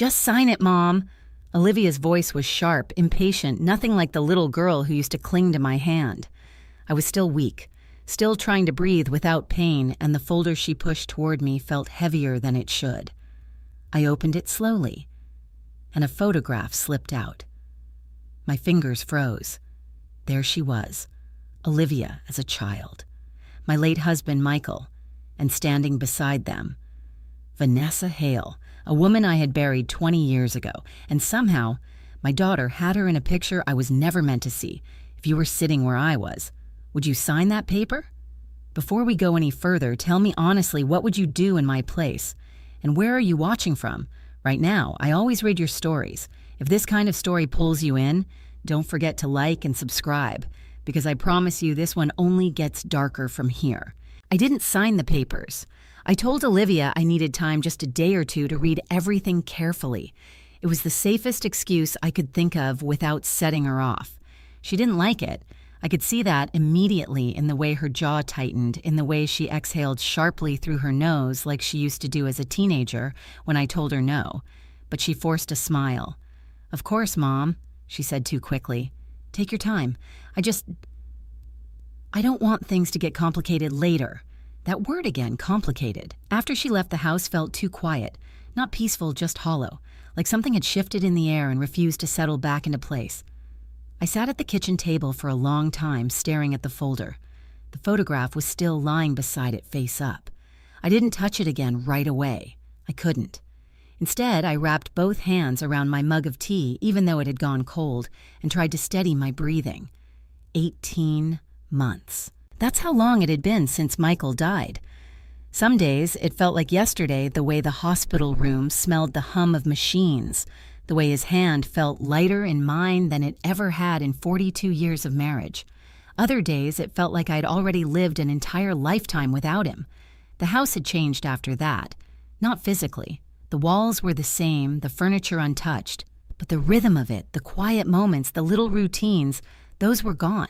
Just sign it, Mom. Olivia's voice was sharp, impatient, nothing like the little girl who used to cling to my hand. I was still weak, still trying to breathe without pain, and the folder she pushed toward me felt heavier than it should. I opened it slowly, and a photograph slipped out. My fingers froze. There she was, Olivia as a child, my late husband Michael, and standing beside them, Vanessa Hale, a woman I had buried 20 years ago, and somehow my daughter had her in a picture I was never meant to see. If you were sitting where I was, would you sign that paper? Before we go any further, tell me honestly, what would you do in my place? And where are you watching from? Right now, I always read your stories. If this kind of story pulls you in, don't forget to like and subscribe, because I promise you this one only gets darker from here. I didn't sign the papers. I told Olivia I needed time, just a day or two, to read everything carefully. It was the safest excuse I could think of without setting her off. She didn't like it. I could see that immediately in the way her jaw tightened, in the way she exhaled sharply through her nose like she used to do as a teenager when I told her no. But she forced a smile. "Of course, Mom," she said too quickly. "Take your time. I don't want things to get complicated later." That word again, complicated. After she left, the house felt too quiet. Not peaceful, just hollow. Like something had shifted in the air and refused to settle back into place. I sat at the kitchen table for a long time, staring at the folder. The photograph was still lying beside it, face up. I didn't touch it again right away. I couldn't. Instead, I wrapped both hands around my mug of tea, even though it had gone cold, and tried to steady my breathing. 18 months. That's how long it had been since Michael died. Some days, it felt like yesterday, the way the hospital room smelled the hum of machines, the way his hand felt lighter in mine than it ever had in 42 years of marriage. Other days, it felt like I'd already lived an entire lifetime without him. The house had changed after that. Not physically. The walls were the same, the furniture untouched. But the rhythm of it, the quiet moments, the little routines, those were gone.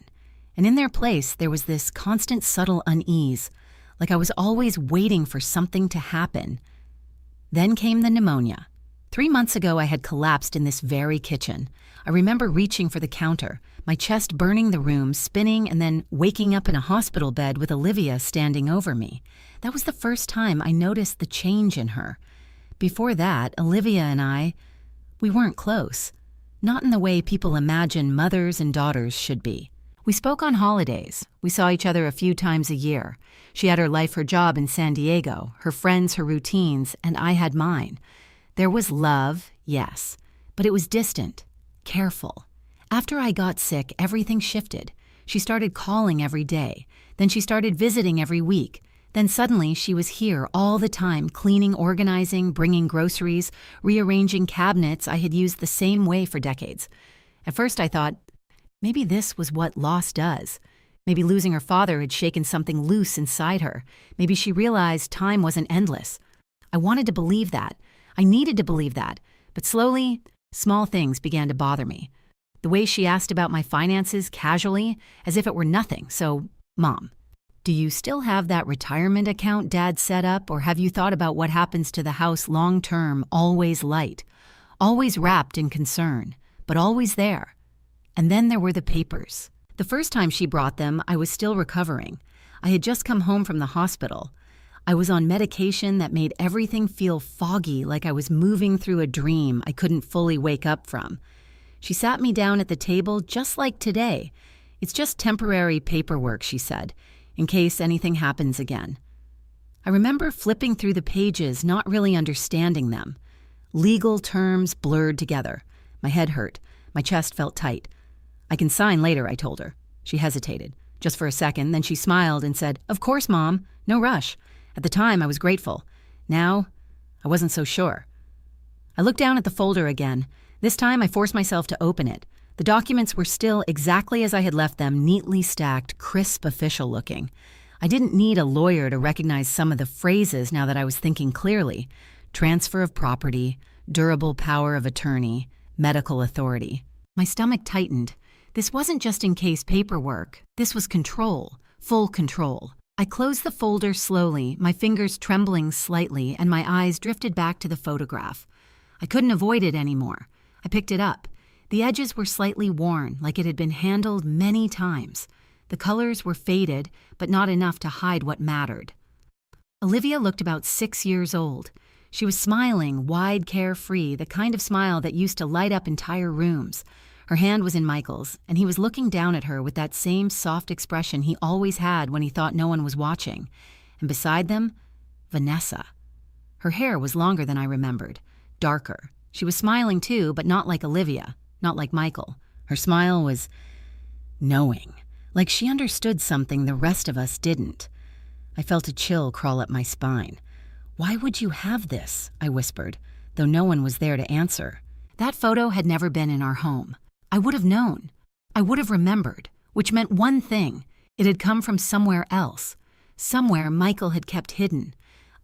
And in their place, there was this constant subtle unease, like I was always waiting for something to happen. Then came the pneumonia. 3 months ago, I had collapsed in this very kitchen. I remember reaching for the counter, my chest burning the room, spinning, and then waking up in a hospital bed with Olivia standing over me. That was the first time I noticed the change in her. Before that, Olivia and we weren't close. Not in the way people imagine mothers and daughters should be. We spoke on holidays. We saw each other a few times a year. She had her life, her job in San Diego, her friends, her routines, and I had mine. There was love, yes, but it was distant, careful. After I got sick, everything shifted. She started calling every day. Then she started visiting every week. Then suddenly she was here all the time, cleaning, organizing, bringing groceries, rearranging cabinets I had used the same way for decades. At first I thought, maybe this was what loss does. Maybe losing her father had shaken something loose inside her. Maybe she realized time wasn't endless. I wanted to believe that. I needed to believe that. But slowly, small things began to bother me. The way she asked about my finances casually, as if it were nothing. So, Mom, do you still have that retirement account Dad set up, or have you thought about what happens to the house long-term, always light, always wrapped in concern, but always there? And then there were the papers. The first time she brought them, I was still recovering. I had just come home from the hospital. I was on medication that made everything feel foggy, like I was moving through a dream I couldn't fully wake up from. She sat me down at the table just like today. "It's just temporary paperwork," she said, "in case anything happens again." I remember flipping through the pages, not really understanding them. Legal terms blurred together. My head hurt. My chest felt tight. "I can sign later," I told her. She hesitated, just for a second, then she smiled and said, "Of course, Mom. No rush." At the time, I was grateful. Now, I wasn't so sure. I looked down at the folder again. This time, I forced myself to open it. The documents were still exactly as I had left them, neatly stacked, crisp, official looking. I didn't need a lawyer to recognize some of the phrases now that I was thinking clearly. Transfer of property, durable power of attorney, medical authority. My stomach tightened. This wasn't just in case paperwork. This was control, full control. I closed the folder slowly, my fingers trembling slightly, and my eyes drifted back to the photograph. I couldn't avoid it anymore. I picked it up. The edges were slightly worn, like it had been handled many times. The colors were faded, but not enough to hide what mattered. Olivia looked about 6 years old. She was smiling, wide, carefree, the kind of smile that used to light up entire rooms. Her hand was in Michael's, and he was looking down at her with that same soft expression he always had when he thought no one was watching. And beside them, Vanessa. Her hair was longer than I remembered, darker. She was smiling too, but not like Olivia, not like Michael. Her smile was knowing, like she understood something the rest of us didn't. I felt a chill crawl up my spine. "Why would you have this?" I whispered, though no one was there to answer. That photo had never been in our home. I would have known. I would have remembered, which meant one thing. It had come from somewhere else, somewhere Michael had kept hidden.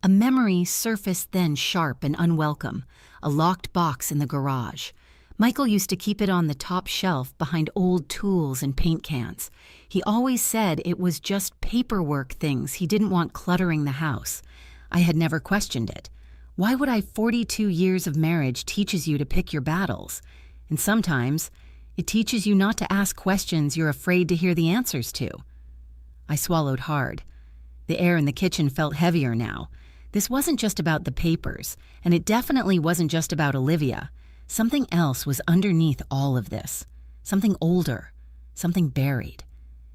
A memory surfaced then, sharp and unwelcome, a locked box in the garage. Michael used to keep it on the top shelf behind old tools and paint cans. He always said it was just paperwork things he didn't want cluttering the house. I had never questioned it. Why would 42 years of marriage teaches you to pick your battles? And sometimes it teaches you not to ask questions you're afraid to hear the answers to. I swallowed hard. The air in the kitchen felt heavier now. This wasn't just about the papers, and it definitely wasn't just about Olivia. Something else was underneath all of this. Something older, something buried.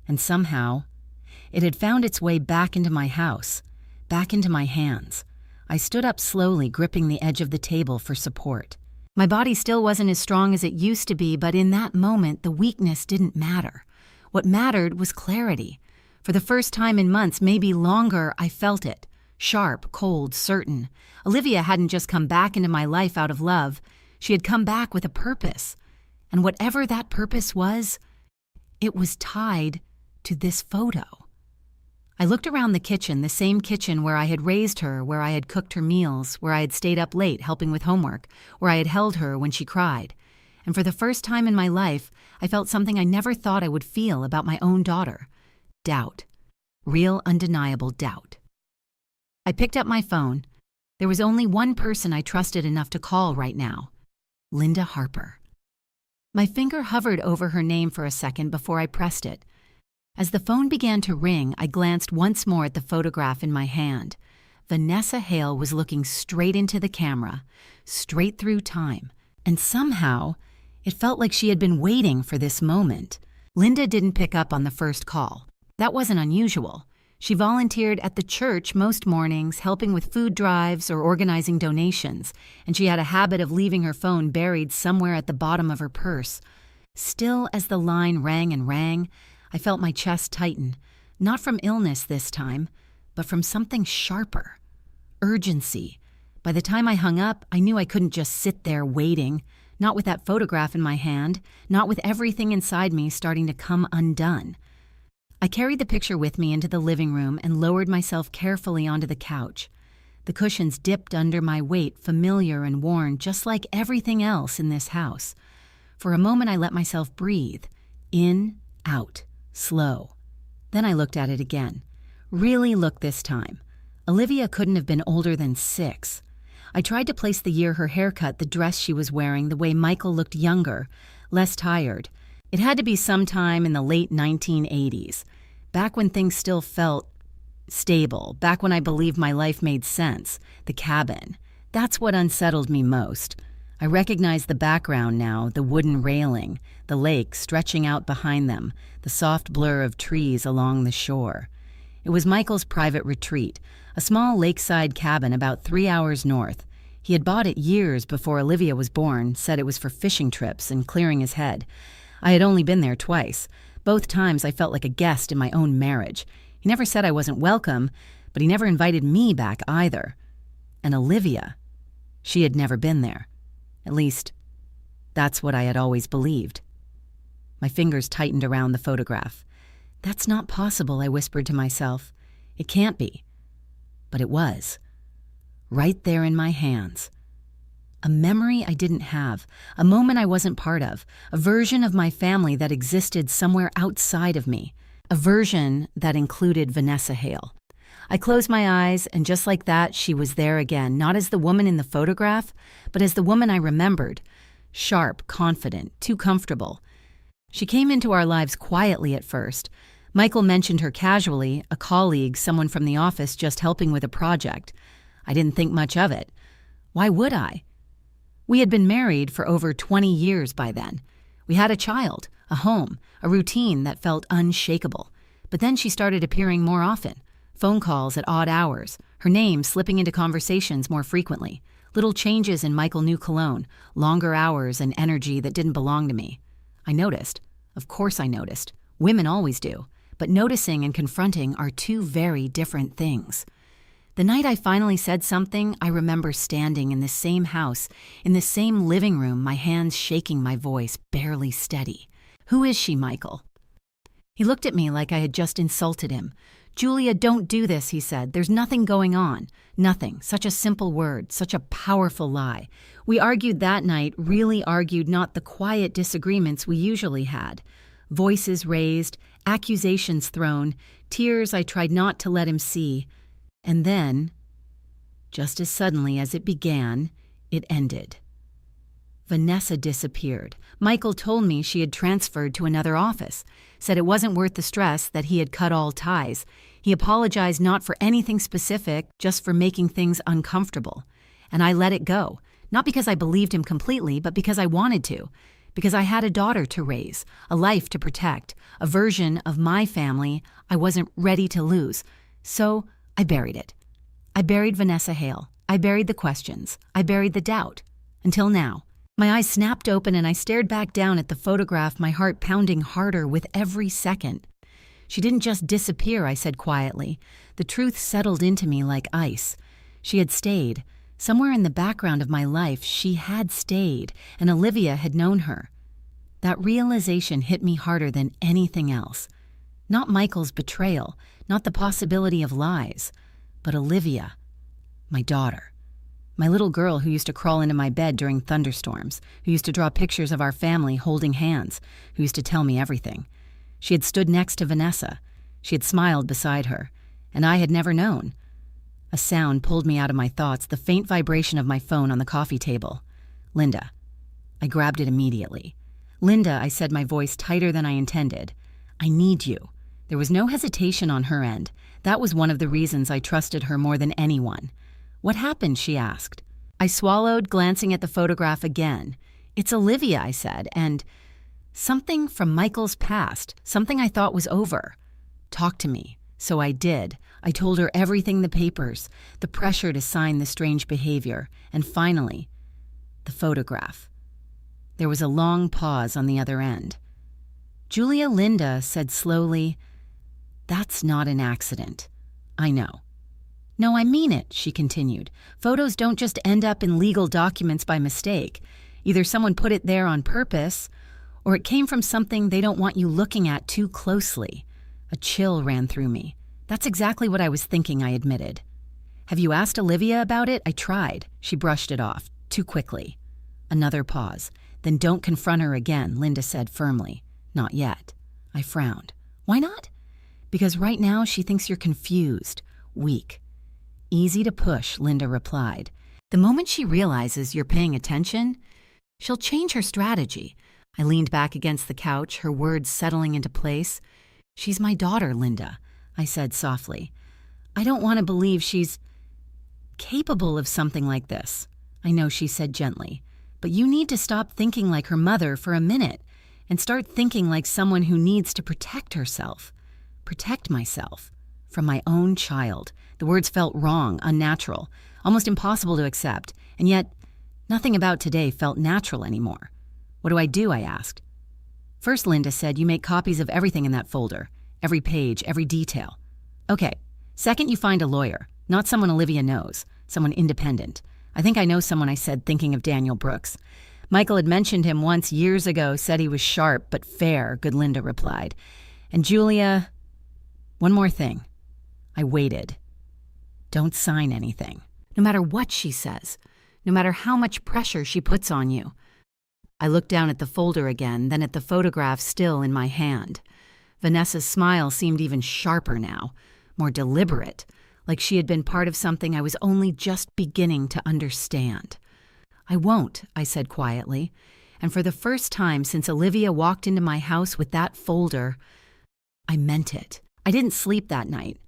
And somehow, it had found its way back into my house, back into my hands. I stood up slowly, gripping the edge of the table for support. My body still wasn't as strong as it used to be, but in that moment, the weakness didn't matter. What mattered was clarity. For the first time in months, maybe longer, I felt it. Sharp, cold, certain. Olivia hadn't just come back into my life out of love. She had come back with a purpose. And whatever that purpose was, it was tied to this photo. I looked around the kitchen, the same kitchen where I had raised her, where I had cooked her meals, where I had stayed up late helping with homework, where I had held her when she cried. And for the first time in my life, I felt something I never thought I would feel about my own daughter. Doubt. Real, undeniable doubt. I picked up my phone. There was only one person I trusted enough to call right now. Linda Harper. My finger hovered over her name for a second before I pressed it. As the phone began to ring, I glanced once more at the photograph in my hand. Vanessa Hale was looking straight into the camera, straight through time, and somehow it felt like she had been waiting for this moment. Linda didn't pick up on the first call. That wasn't unusual. She volunteered at the church most mornings, helping with food drives or organizing donations, and she had a habit of leaving her phone buried somewhere at the bottom of her purse. Still, as the line rang and rang, I felt my chest tighten, not from illness this time, but from something sharper. Urgency. By the time I hung up, I knew I couldn't just sit there waiting, not with that photograph in my hand, not with everything inside me starting to come undone. I carried the picture with me into the living room and lowered myself carefully onto the couch. The cushions dipped under my weight, familiar and worn, just like everything else in this house. For a moment, I let myself breathe. In, out, slow. Then I looked at it again. Really looked this time. Olivia couldn't have been older than 6. I tried to place the year her haircut, the dress she was wearing, the way Michael looked younger, less tired. It had to be sometime in the late 1980s, back when things still felt stable, back when I believed my life made sense. The cabin. That's what unsettled me most. I recognized the background now, the wooden railing, the lake stretching out behind them, the soft blur of trees along the shore. It was Michael's private retreat, a small lakeside cabin about 3 hours north. He had bought it years before Olivia was born, said it was for fishing trips and clearing his head. I had only been there twice. Both times I felt like a guest in my own marriage. He never said I wasn't welcome, but he never invited me back either. And Olivia, she had never been there. At least, that's what I had always believed. My fingers tightened around the photograph. That's not possible, I whispered to myself. It can't be. But it was. Right there in my hands. A memory I didn't have, a moment I wasn't part of, a version of my family that existed somewhere outside of me, a version that included Vanessa Hale. I closed my eyes, and just like that, she was there again, not as the woman in the photograph, but as the woman I remembered. Sharp, confident, too comfortable. She came into our lives quietly at first. Michael mentioned her casually, a colleague, someone from the office just helping with a project. I didn't think much of it. Why would I? We had been married for over 20 years by then. We had a child, a home, a routine that felt unshakable. But then she started appearing more often. Phone calls at odd hours, her name slipping into conversations more frequently. Little changes in Michael New Cologne, longer hours and energy that didn't belong to me. I noticed. Of course I noticed. Women always do. But noticing and confronting are two very different things. The night I finally said something, I remember standing in the same house, in the same living room, my hands shaking, my voice barely steady. "Who is she, Michael?" He looked at me like I had just insulted him. "Julia, don't do this," he said. "There's nothing going on." Nothing. Such a simple word, such a powerful lie. We argued that night, really argued, not the quiet disagreements we usually had. Voices raised, accusations thrown, tears I tried not to let him see. And then, just as suddenly as it began, it ended. Vanessa disappeared. Michael told me she had transferred to another office, said it wasn't worth the stress, that he had cut all ties. He apologized not for anything specific, just for making things uncomfortable. And I let it go, not because I believed him completely, but because I wanted to. Because I had a daughter to raise, a life to protect, a version of my family I wasn't ready to lose. So I buried it. I buried Vanessa Hale. I buried the questions. I buried the doubt. Until now. My eyes snapped open and I stared back down at the photograph, my heart pounding harder with every second. She didn't just disappear, I said quietly. The truth settled into me like ice. She had stayed. Somewhere in the background of my life, she had stayed, and Olivia had known her. That realization hit me harder than anything else. Not Michael's betrayal, not the possibility of lies, but Olivia, my daughter. My little girl who used to crawl into my bed during thunderstorms, who used to draw pictures of our family holding hands, who used to tell me everything. She had stood next to Vanessa. She had smiled beside her, and I had never known. A sound pulled me out of my thoughts, the faint vibration of my phone on the coffee table. "Linda." I grabbed it immediately. "Linda," I said, my voice tighter than I intended. "I need you." There was no hesitation on her end. That was one of the reasons I trusted her more than anyone. "What happened?" she asked. I swallowed, glancing at the photograph again. "It's Olivia," I said, and something from Michael's past, something I thought was over. "Talk to me." So I did. I told her everything, the papers, the pressure to sign the strange behavior, and finally, the photograph. There was a long pause on the other end. "Julia," Linda said slowly, "that's not an accident." "I know." "No, I mean it," she continued. "Photos don't just end up in legal documents by mistake. Either someone put it there on purpose, or it came from something they don't want you looking at too closely." A chill ran through me. "That's exactly what I was thinking," I admitted. "Have you asked Olivia about it?" I tried. She brushed it off, too quickly. Another pause. "Then don't confront her again," Linda said firmly. "Not yet." I frowned. "Why not?" "Because right now she thinks you're confused, weak." "Easy to push," Linda replied. "The moment she realizes you're paying attention, she'll change her strategy." I leaned back against the couch, her words settling into place. "She's my daughter, Linda," I said softly. "I don't want to believe she's capable of something like this." "I know," she said gently, "but you need to stop thinking like her mother for a minute and start thinking like someone who needs to protect herself." "Protect myself from my own child." The words felt wrong, unnatural, almost impossible to accept, and yet nothing about today felt natural anymore. "What do I do?" I asked. "First," Linda said, "you make copies of everything in that folder. Every page, every detail." "Okay. Second, you find a lawyer. Not someone Olivia knows. Someone independent. I think I know someone," I said, thinking of Daniel Brooks. "Michael had mentioned him once years ago, said he was sharp but fair," good Linda replied. "And Julia, one more thing." I waited. "Don't sign anything. No matter what she says. No matter how much pressure she puts on you." I looked down at the folder again, then at the photograph still in my hand. Vanessa's smile seemed even sharper now, more deliberate, like she had been part of something I was only just beginning to understand. "I won't," I said quietly, and for the first time since Olivia walked into my house with that folder, I meant it. I didn't sleep that night.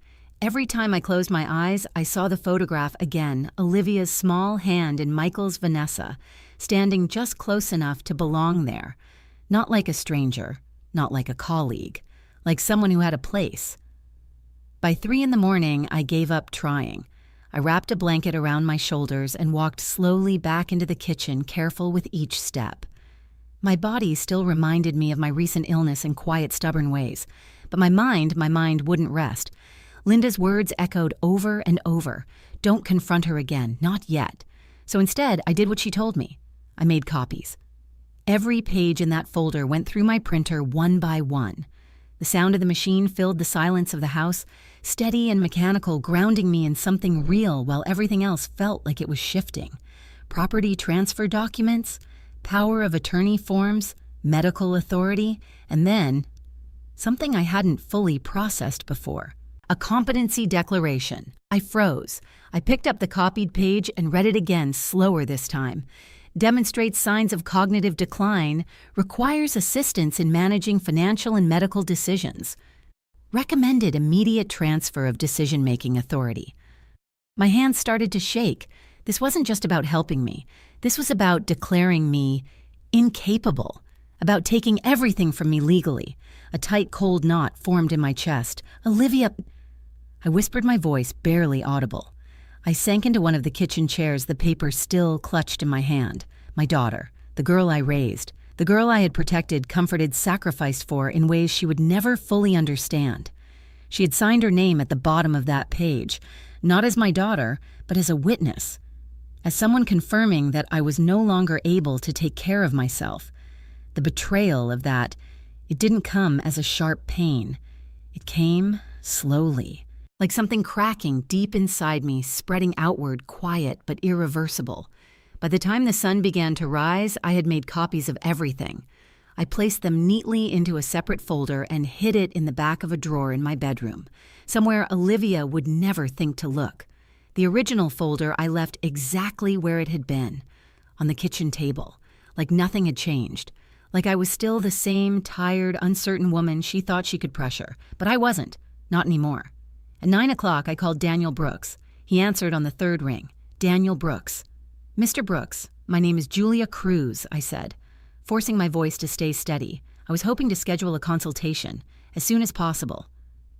Every time I closed my eyes, I saw the photograph again, Olivia's small hand in Michael's Vanessa, standing just close enough to belong there. Not like a stranger, not like a colleague, like someone who had a place. By 3 a.m, I gave up trying. I wrapped a blanket around my shoulders and walked slowly back into the kitchen, careful with each step. My body still reminded me of my recent illness in quiet, stubborn ways, but my mind wouldn't rest. Linda's words echoed over and over. Don't confront her again, not yet. So instead, I did what she told me. I made copies. Every page in that folder went through my printer one by one. The sound of the machine filled the silence of the house, steady and mechanical, grounding me in something real while everything else felt like it was shifting. Property transfer documents, power of attorney forms, medical authority, and then something I hadn't fully processed before. A competency declaration. I froze. I picked up the copied page and read it again, slower this time. Demonstrates signs of cognitive decline, requires assistance in managing financial and medical decisions. Recommended immediate transfer of decision-making authority. My hands started to shake. This wasn't just about helping me. This was about declaring me incapable, about taking everything from me legally. A tight, cold knot formed in my chest. "Olivia," I whispered, my voice barely audible. I sank into one of the kitchen chairs, the paper still clutched in my hand. My daughter, the girl I raised, the girl I had protected, comforted, sacrificed for in ways she would never fully understand. She had signed her name at the bottom of that page, not as my daughter, but as a witness, as someone confirming that I was no longer able to take care of myself. The betrayal of that, it didn't come as a sharp pain. It came slowly, like something cracking deep inside me, spreading outward, quiet but irreversible. By the time the sun began to rise, I had made copies of everything. I placed them neatly into a separate folder and hid it in the back of a drawer in my bedroom, somewhere Olivia would never think to look. The original folder I left exactly where it had been, on the kitchen table, like nothing had changed, like I was still the same tired, uncertain woman she thought she could pressure, but I wasn't, not anymore. At 9 o'clock, I called Daniel Brooks. He answered on the third ring. "Daniel Brooks." "Mr. Brooks, my name is Julia Cruz," I said, forcing my voice to stay steady. I was hoping to schedule a consultation as soon as possible.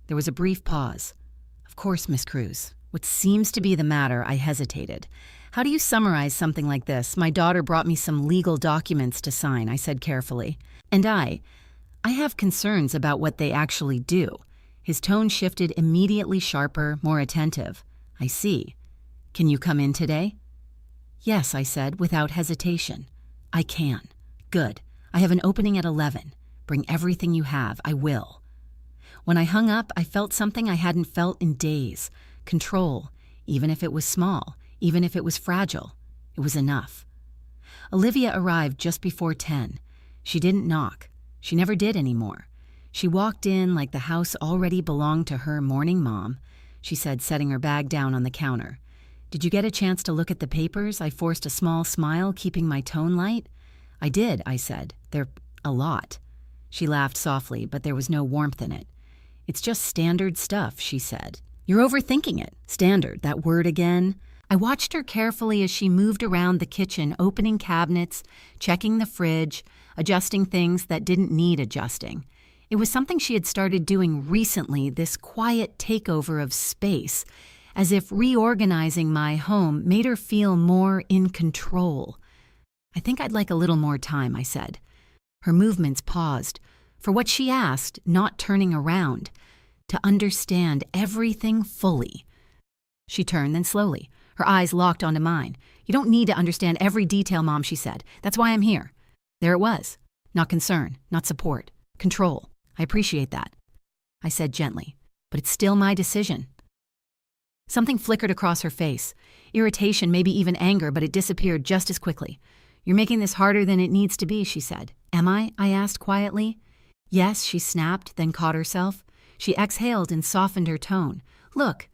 There was a brief pause. "Of course, Miss Cruz. What seems to be the matter?" I hesitated. "How do you summarize something like this? My daughter brought me some legal documents to sign," I said carefully. "And I have concerns about what they actually do." His tone shifted, immediately sharper, more attentive. "I see. Can you come in today?" "Yes," I said, without hesitation. "I can." "Good. I have an opening at 11. Bring everything you have. I will." When I hung up, I felt something I hadn't felt in days. Control, even if it was small, even if it was fragile. It was enough. Olivia arrived just before 10. She didn't knock. She never did anymore. She walked in like the house already belonged to her. "Morning, Mom," she said, setting her bag down on the counter. "Did you get a chance to look at the papers?" I forced a small smile, keeping my tone light. "I did," I said. "They're a lot." She laughed softly, but there was no warmth in it. "It's just standard stuff," she said. "You're overthinking it." Standard, that word again. I watched her carefully as she moved around the kitchen, opening cabinets, checking the fridge, adjusting things that didn't need adjusting. It was something she had started doing recently, this quiet takeover of space, as if reorganizing my home made her feel more in control. "I think I'd like a little more time," I said. Her movements paused. For what she asked, not turning around. To understand everything fully. She turned, then slowly. Her eyes locked onto mine. "You don't need to understand every detail, Mom," she said. "That's why I'm here." There it was. Not concern, not support. Control. "I appreciate that," I said gently, "but it's still my decision." Something flickered across her face. Irritation, maybe even anger, but it disappeared just as quickly. "You're making this harder than it needs to be," she said. "Am I?" I asked quietly. "Yes," she snapped, then caught herself. She exhaled and softened her tone. "Look,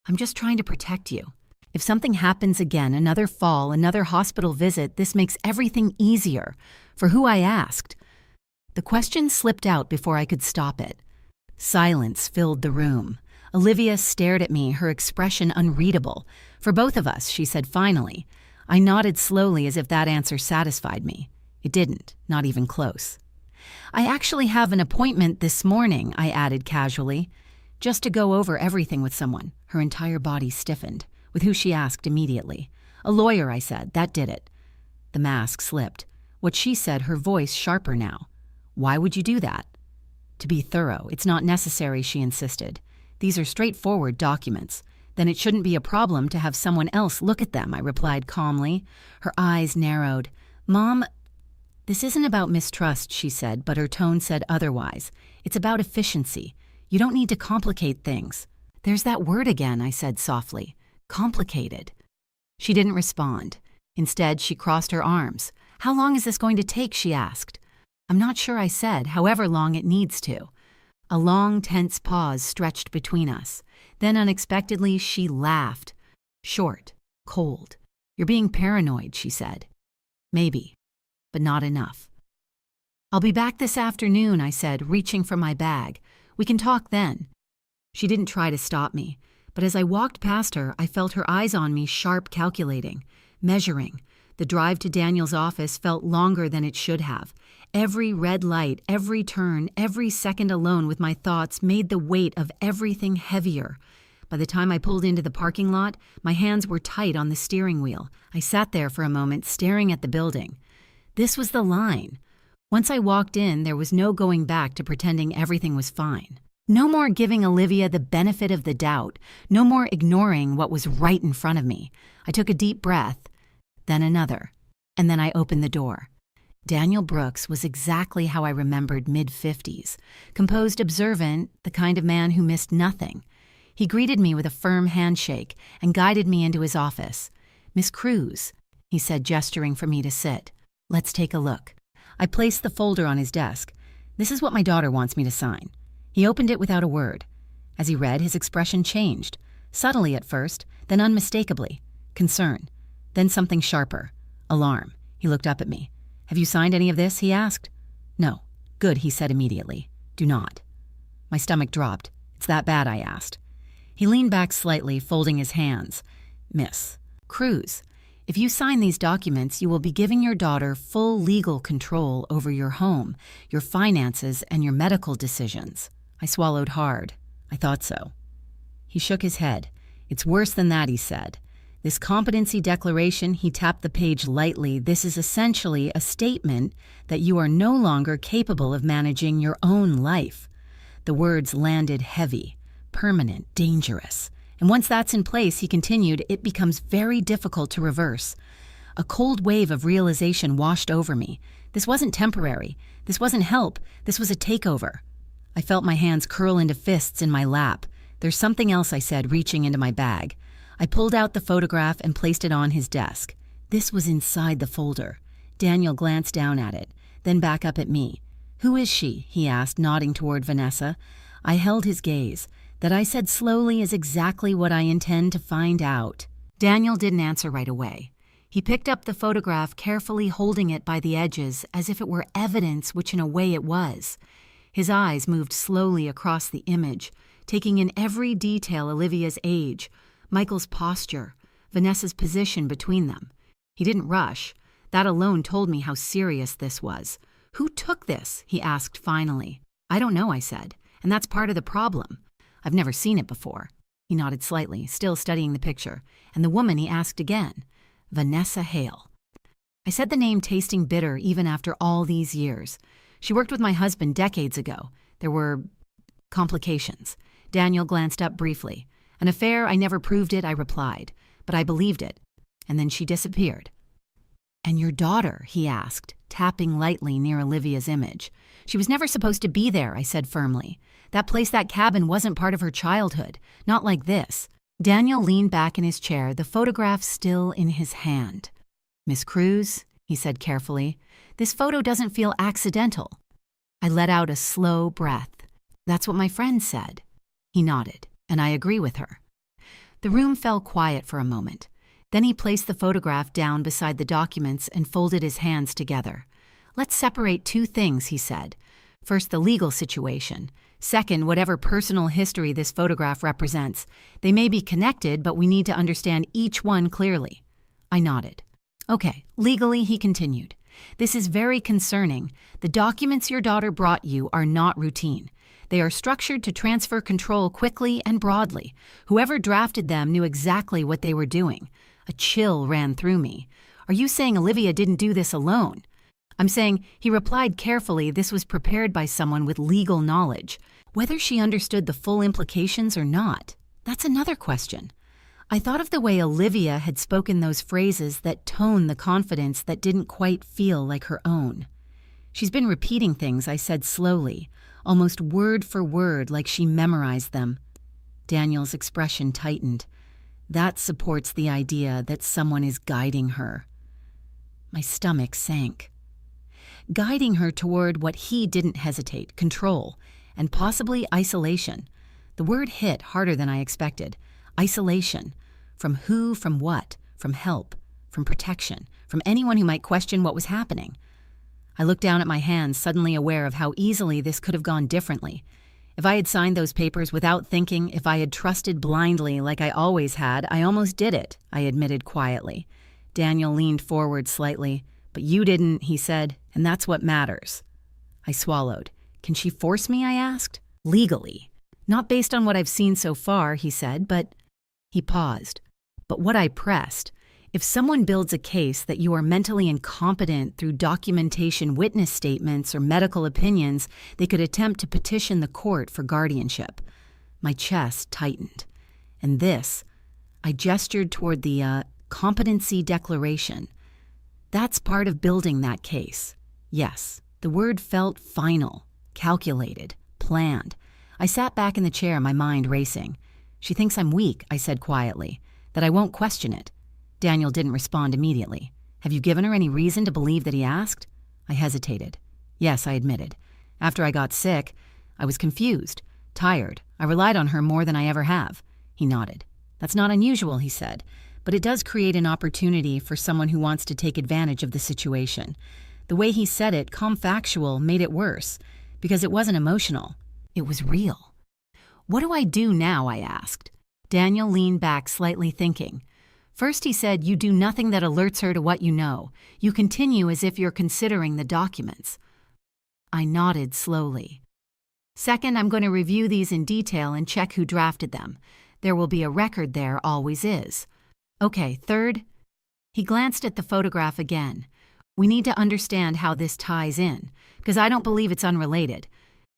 I'm just trying to protect you. If something happens again, another fall, another hospital visit, this makes everything easier. For who I asked. The question slipped out before I could stop it. Silence filled the room. Olivia stared at me, her expression unreadable. For both of us, she said finally. I nodded slowly as if that answer satisfied me. It didn't, not even close. I actually have an appointment this morning, I added casually. Just to go over everything with someone. Her entire body stiffened. With who she asked immediately. A lawyer, I said. That did it. The mask slipped. What she said, her voice sharper now. Why would you do that? To be thorough. It's not necessary, she insisted. These are straightforward documents. Then it shouldn't be a problem to have someone else look at them, I replied calmly. Her eyes narrowed. Mom, this isn't about mistrust, she said, but her tone said otherwise. It's about efficiency. You don't need to complicate things. There's that word again, I said softly. Complicated. She didn't respond. Instead, she crossed her arms. How long is this going to take, she asked. I'm not sure, I said, however long it needs to. A long, tense pause stretched between us. Then unexpectedly, she laughed. Short, cold. You're being paranoid, she said. Maybe, but not enough. I'll be back this afternoon, I said, reaching for my bag. We can talk then. She didn't try to stop me, but as I walked past her, I felt her eyes on me, sharp, calculating, measuring. The drive to Daniel's office felt longer than it should have. Every red light, every turn, every second alone with my thoughts made the weight of everything heavier. By the time I pulled into the parking lot, my hands were tight on the steering wheel. I sat there for a moment, staring at the building. This was the line. Once I walked in, there was no going back to pretending everything was fine. No more giving Olivia the benefit of the doubt. No more ignoring what was right in front of me. I took a deep breath, then another, and then I opened the door. Daniel Brooks was exactly how I remembered mid-50s, composed, observant, the kind of man who missed nothing. He greeted me with a firm handshake and guided me into his office. Miss Cruz, he said, gesturing for me to sit. Let's take a look. I placed the folder on his desk. This is what my daughter wants me to sign. He opened it without a word. As he read, his expression changed. Subtly at first, then unmistakably. Concern. Then something sharper. Alarm. He looked up at me. Have you signed any of this? He asked. No. Good, he said immediately. Do not. My stomach dropped. It's that bad, I asked. He leaned back slightly, folding his hands. Miss Cruz, if you sign these documents, you will be giving your daughter full legal control over your home, your finances, and your medical decisions. I swallowed hard. I thought so. He shook his head. It's worse than that, he said. This competency declaration, he tapped the page lightly. This is essentially a statement that you are no longer capable of managing your own life. The words landed heavy, permanent, dangerous. And once that's in place, he continued, it becomes very difficult to reverse. A cold wave of realization washed over me. This wasn't temporary. This wasn't help. This was a takeover. I felt my hands curl into fists in my lap. There's something else, I said, reaching into my bag. I pulled out the photograph and placed it on his desk. This was inside the folder. Daniel glanced down at it, then back up at me. Who is she? He asked, nodding toward Vanessa. I held his gaze. That I said slowly is exactly what I intend to find out. Daniel didn't answer right away. He picked up the photograph, carefully holding it by the edges as if it were evidence, which in a way it was. His eyes moved slowly across the image, taking in every detail: Olivia's age, Michael's posture, Vanessa's position between them. He didn't rush. That alone told me how serious this was. Who took this? He asked finally. I don't know, I said, and that's part of the problem. I've never seen it before. He nodded slightly, still studying the picture, and the woman he asked again. Vanessa Hale. I said the name, tasting bitter even after all these years. She worked with my husband decades ago. There were complications. Daniel glanced up briefly. An affair, I never proved it, I replied, but I believed it. And then she disappeared. And your daughter, he asked, tapping lightly near Olivia's image. She was never supposed to be there, I said firmly. That place, that cabin, wasn't part of her childhood. Not like this. Daniel leaned back in his chair, the photograph still in his hand. Miss Cruz, he said carefully, this photo doesn't feel accidental. I let out a slow breath. That's what my friend said. He nodded, and I agree with her. The room fell quiet for a moment. Then he placed the photograph down beside the documents and folded his hands together. "Let's separate two things," he said. "First, the legal situation. Second, whatever personal history this photograph represents. They may be connected, but we need to understand each one clearly." I nodded. "Okay, legally," he continued. "This is very concerning. The documents your daughter brought you are not routine. They are structured to transfer control quickly and broadly. Whoever drafted them knew exactly what they were doing." A chill ran through me. "Are you saying Olivia didn't do this alone?" "I'm saying," he replied carefully, "this was prepared by someone with legal knowledge. Whether she understood the full implications or not, that's another question." I thought of the way Olivia had spoken those phrases that toned the confidence that didn't quite feel like her own. "She's been repeating things," I said slowly, almost word for word, like she memorized them. Daniel's expression tightened. "That supports the idea that someone is guiding her." My stomach sank. Guiding her toward what he didn't hesitate, control, and possibly isolation. The word hit harder than I expected. Isolation. From who, from what, from help, from protection, from anyone who might question what was happening. I looked down at my hands, suddenly aware of how easily this could have gone differently. If I had signed those papers without thinking, if I had trusted blindly like I always had, I almost did it, I admitted quietly. Daniel leaned forward slightly. "But you didn't," he said, "and that's what matters." I swallowed. "Can she force me?" I asked. "Legally. Not based on what I've seen so far," he said, "but—" He paused. "But what I pressed, if someone builds a case that you are mentally incompetent through documentation, witness statements, or medical opinions, they could attempt to petition the court for guardianship." My chest tightened. "And this," I gestured toward the competency declaration. "That's part of building that case." Yes, the word felt final, calculated, planned. I sat back in the chair, my mind racing. "She thinks I'm weak," I said quietly, "that I won't question it." Daniel didn't respond immediately. "Have you given her any reason to believe that?" he asked. I hesitated. "Yes," I admitted. "After I got sick, I was confused, tired. I relied on her more than I ever have." He nodded. "That's not unusual," he said, "but it does create an opportunity for someone who wants to take advantage of the situation." The way he said it, calm factual, made it worse, because it wasn't emotional. It was real. "What do I do now?" I asked. Daniel leaned back, slightly thinking. "First," he said, "you do nothing that alerts her to what you know. You continue as if you're considering the documents." I nodded slowly. "Second, I'm going to review these in detail and check who drafted them. There will be a record there, always is." "Okay, third?" He glanced at the photograph again. "We need to understand how this ties in, because I don't believe it's unrelated."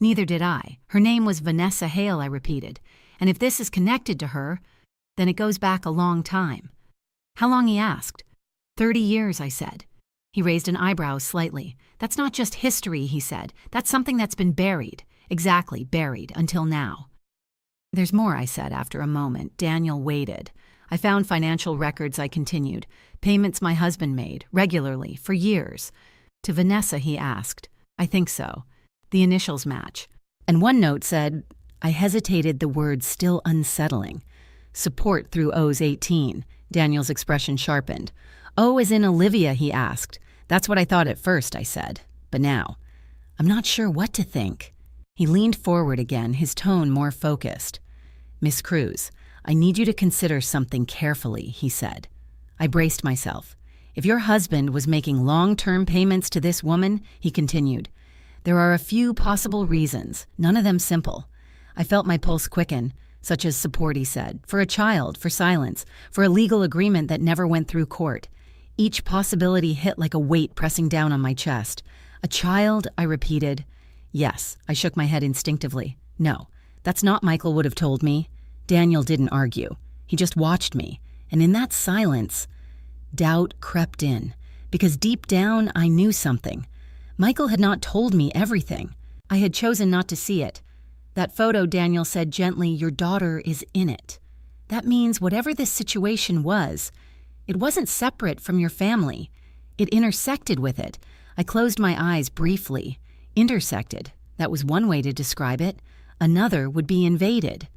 Neither did I. "Her name was Vanessa Hale," I repeated. "And if this is connected to her, then it goes back a long time." "How long?" he asked. 30 years, I said. He raised an eyebrow slightly. "That's not just history," he said. "That's something that's been buried. Exactly, buried, until now." "There's more," I said after a moment. Daniel waited. "I found financial records," I continued. "Payments my husband made, regularly, for years." "To Vanessa?" he asked. "I think so. The initials match." And one note said, I hesitated, the word still unsettling. "Support through O's 18. Daniel's expression sharpened. "Oh, as in Olivia?" he asked. "That's what I thought at first," I said. "But now, I'm not sure what to think." He leaned forward again, his tone more focused. "Miss Cruz, I need you to consider something carefully," he said. I braced myself. "If your husband was making long-term payments to this woman," he continued, "there are a few possible reasons, none of them simple." I felt my pulse quicken. "Such as support," he said, "for a child, for silence, for a legal agreement that never went through court." Each possibility hit like a weight pressing down on my chest. "A child?" I repeated. "Yes," I shook my head instinctively. "No, that's not Michael would have told me." Daniel didn't argue. He just watched me. And in that silence, doubt crept in. Because deep down, I knew something. Michael had not told me everything. I had chosen not to see it. "That photo," Daniel said gently, "your daughter is in it. That means whatever this situation was, it wasn't separate from your family. It intersected with it." I closed my eyes briefly. Intersected. That was one way to describe it. Another would be invaded.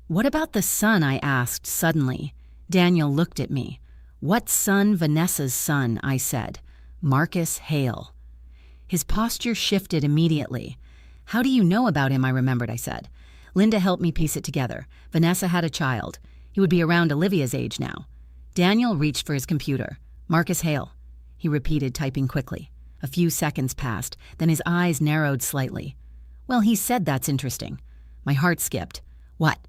"What about the son?" I asked suddenly. Daniel looked at me. "What son? Vanessa's son," I said. "Marcus Hale." His posture shifted immediately. "How do you know about him?" I remembered I said. "Linda helped me piece it together. Vanessa had a child. He would be around Olivia's age now." Daniel reached for his computer. "Marcus Hale," he repeated, typing quickly. A few seconds passed, then his eyes narrowed slightly. "Well, he said that's interesting." My heart skipped. "What?"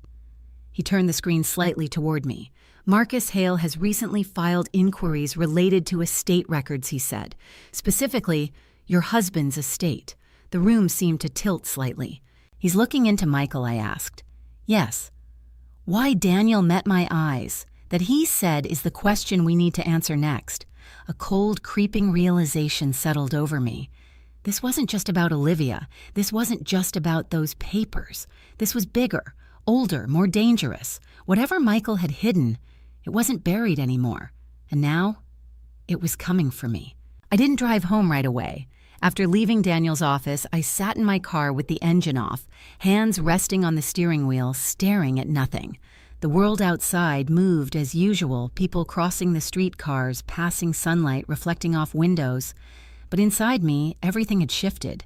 He turned the screen slightly toward me. "Marcus Hale has recently filed inquiries related to estate records," he said. "Specifically, your husband's estate." The room seemed to tilt slightly. "He's looking into Michael?" I asked. "Yes." Why Daniel met my eyes, that he said, is the question we need to answer next. A cold, creeping realization settled over me. This wasn't just about Olivia. This wasn't just about those papers. This was bigger, older, more dangerous. Whatever Michael had hidden, it wasn't buried anymore. And now, it was coming for me. I didn't drive home right away. After leaving Daniel's office, I sat in my car with the engine off, hands resting on the steering wheel, staring at nothing. The world outside moved as usual, people crossing the streetcars, passing sunlight reflecting off windows. But inside me, everything had shifted.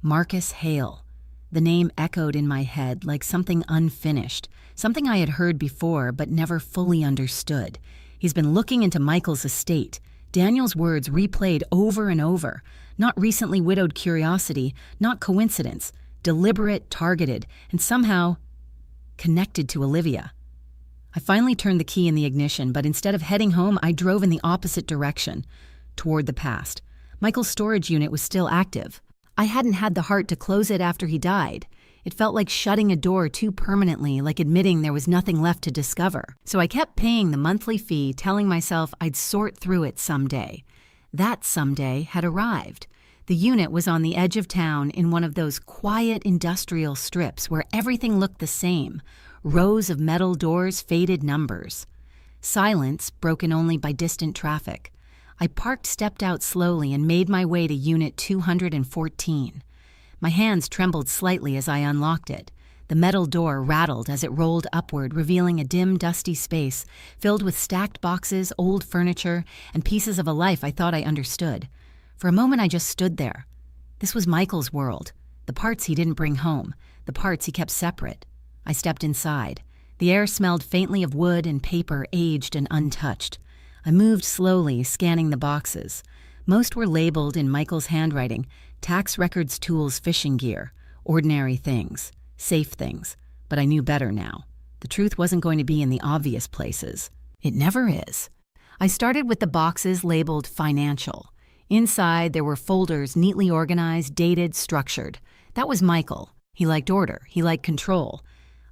Marcus Hale. The name echoed in my head like something unfinished, something I had heard before but never fully understood. He's been looking into Michael's estate. Daniel's words replayed over and over. Not recently widowed curiosity, not coincidence, deliberate, targeted, and somehow connected to Olivia. I finally turned the key in the ignition, but instead of heading home, I drove in the opposite direction, toward the past. Michael's storage unit was still active. I hadn't had the heart to close it after he died. It felt like shutting a door too permanently, like admitting there was nothing left to discover. So I kept paying the monthly fee, telling myself I'd sort through it someday. That someday had arrived. The unit was on the edge of town in one of those quiet industrial strips where everything looked the same. Rows of metal doors, faded numbers. Silence, broken only by distant traffic. I stepped out slowly and made my way to Unit 214. My hands trembled slightly as I unlocked it. The metal door rattled as it rolled upward, revealing a dim, dusty space filled with stacked boxes, old furniture, and pieces of a life I thought I understood. For a moment, I just stood there. This was Michael's world, the parts he didn't bring home, the parts he kept separate. I stepped inside. The air smelled faintly of wood and paper, aged and untouched. I moved slowly, scanning the boxes. Most were labeled in Michael's handwriting: tax records, tools, fishing gear, ordinary things, safe things. But I knew better now. The truth wasn't going to be in the obvious places. It never is. I started with the boxes labeled financial. Inside, there were folders neatly organized, dated, structured. That was Michael. He liked order. He liked control.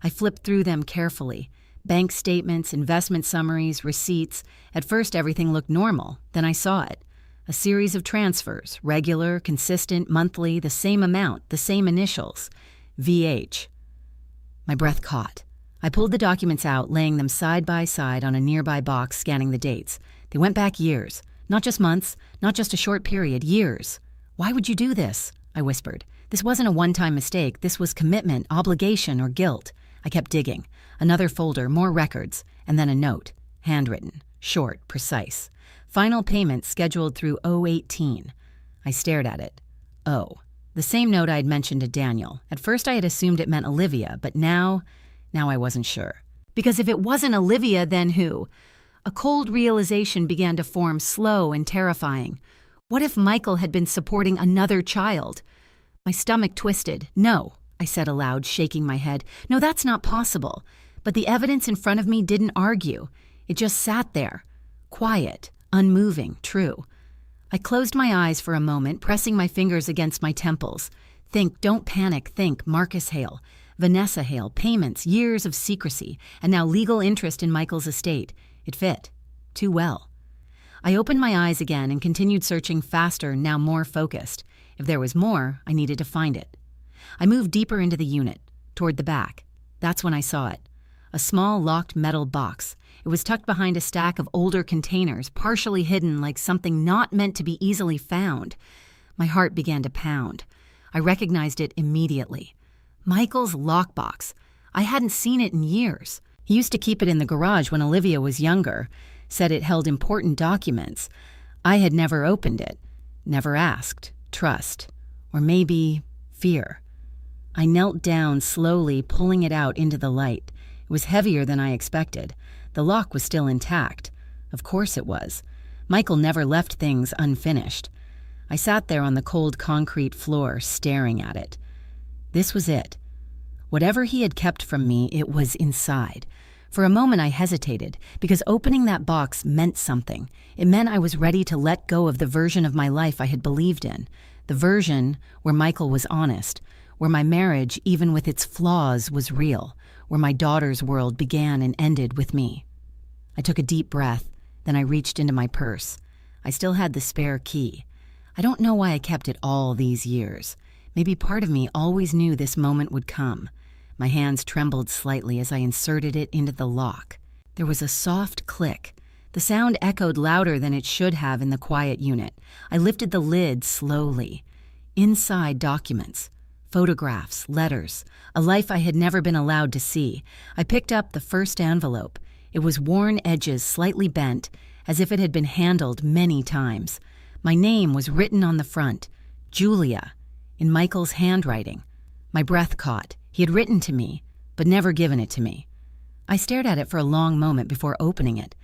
I flipped through them carefully. Bank statements, investment summaries, receipts. At first, everything looked normal. Then I saw it. A series of transfers, regular, consistent, monthly, the same amount, the same initials. VH. My breath caught. I pulled the documents out, laying them side by side on a nearby box, scanning the dates. They went back years. Not just months, not just a short period, years. "Why would you do this?" I whispered. This wasn't a one-time mistake. This was commitment, obligation, or guilt. I kept digging. Another folder, more records, and then a note. Handwritten, short, precise. Final payment scheduled through 018. I stared at it. The same note I had mentioned to Daniel. At first I had assumed it meant Olivia, but now I wasn't sure. Because if it wasn't Olivia, then who? A cold realization began to form, slow and terrifying. What if Michael had been supporting another child? My stomach twisted. "No," I said aloud, shaking my head. "No, that's not possible." But the evidence in front of me didn't argue. It just sat there. Quiet, unmoving, true. I closed my eyes for a moment, pressing my fingers against my temples. Think, don't panic, think, Marcus Hale. Vanessa Hale, payments, years of secrecy, and now legal interest in Michael's estate. It fit. Too well. I opened my eyes again and continued searching faster, now more focused. If there was more, I needed to find it. I moved deeper into the unit, toward the back. That's when I saw it. A small, locked metal box. It was tucked behind a stack of older containers, partially hidden like something not meant to be easily found. My heart began to pound. I recognized it immediately. Michael's lockbox. I hadn't seen it in years. He used to keep it in the garage when Olivia was younger, said it held important documents. I had never opened it, never asked. Trust, or maybe fear. I knelt down slowly, pulling it out into the light. It was heavier than I expected. The lock was still intact. Of course it was. Michael never left things unfinished. I sat there on the cold concrete floor, staring at it. This was it. Whatever he had kept from me, it was inside. For a moment I hesitated, because opening that box meant something. It meant I was ready to let go of the version of my life I had believed in. The version where Michael was honest, where my marriage, even with its flaws, was real, where my daughter's world began and ended with me. I took a deep breath, then I reached into my purse. I still had the spare key. I don't know why I kept it all these years. Maybe part of me always knew this moment would come. My hands trembled slightly as I inserted it into the lock. There was a soft click. The sound echoed louder than it should have in the quiet unit. I lifted the lid slowly. Inside, documents, photographs, letters, a life I had never been allowed to see. I picked up the first envelope. It was worn edges slightly bent, as if it had been handled many times. My name was written on the front, Julia, in Michael's handwriting. My breath caught. He had written to me, but never given it to me. I stared at it for a long moment before opening it.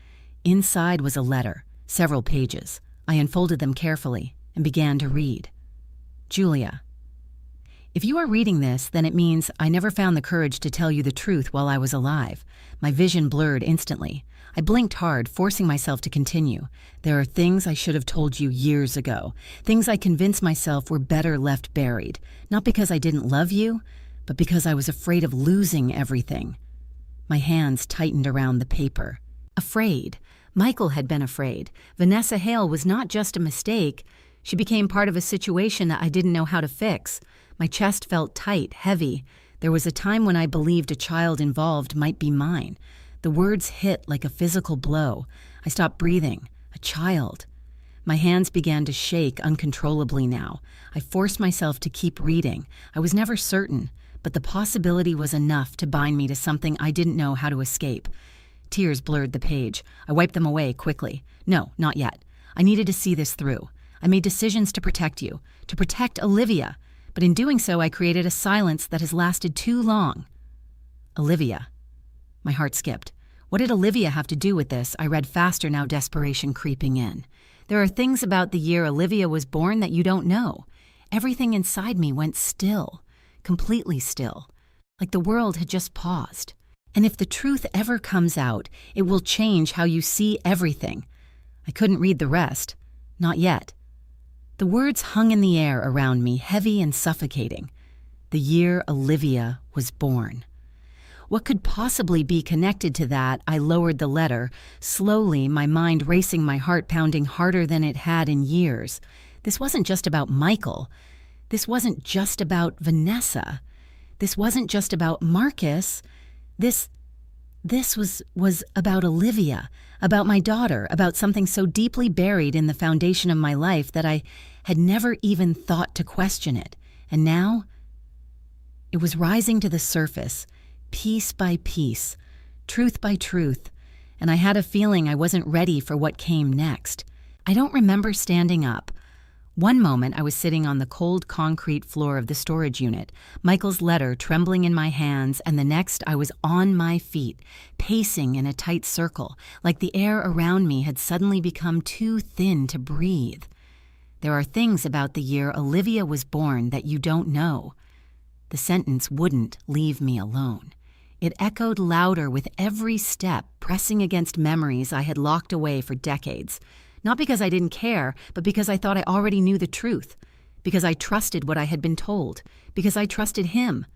Inside was a letter, several pages. I unfolded them carefully and began to read. Julia, if you are reading this, then it means I never found the courage to tell you the truth while I was alive. My vision blurred instantly. I blinked hard, forcing myself to continue. There are things I should have told you years ago, things I convinced myself were better left buried, not because I didn't love you, but because I was afraid of losing everything. My hands tightened around the paper. Afraid. Michael had been afraid. Vanessa Hale was not just a mistake. She became part of a situation that I didn't know how to fix. My chest felt tight, heavy. There was a time when I believed a child involved might be mine. The words hit like a physical blow. I stopped breathing. A child. My hands began to shake uncontrollably now. I forced myself to keep reading. I was never certain, but the possibility was enough to bind me to something I didn't know how to escape. Tears blurred the page. I wiped them away quickly. No, not yet. I needed to see this through. I made decisions to protect you, to protect Olivia, but in doing so I created a silence that has lasted too long. Olivia. My heart skipped. What did Olivia have to do with this? I read faster now, desperation creeping in. There are things about the year Olivia was born that you don't know. Everything inside me went still, completely still, like the world had just paused. And if the truth ever comes out, it will change how you see everything. I couldn't read the rest. Not yet. The words hung in the air around me, heavy and suffocating. The year Olivia was born. What could possibly be connected to that? I lowered the letter, slowly, my mind racing, my heart pounding harder than it had in years. This wasn't just about Michael. This wasn't just about Vanessa. This wasn't just about Marcus. This was about Olivia, about my daughter, about something so deeply buried in the foundation of my life that I had never even thought to question it. And now, it was rising to the surface, piece by piece, truth by truth, and I had a feeling I wasn't ready for what came next. I don't remember standing up. One moment I was sitting on the cold concrete floor of the storage unit, Michael's letter trembling in my hands, and the next I was on my feet, pacing in a tight circle, like the air around me had suddenly become too thin to breathe. There are things about the year Olivia was born that you don't know. The sentence wouldn't leave me alone. It echoed louder with every step, pressing against memories I had locked away for decades. Not because I didn't care, but because I thought I already knew the truth. Because I trusted what I had been told. Because I trusted him.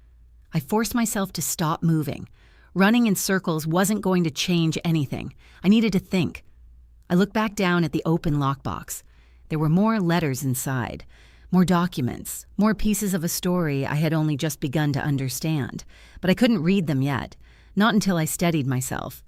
I forced myself to stop moving. Running in circles wasn't going to change anything. I needed to think. I looked back down at the open lockbox. There were more letters inside. More documents. More pieces of a story I had only just begun to understand. But I couldn't read them yet. Not until I steadied myself.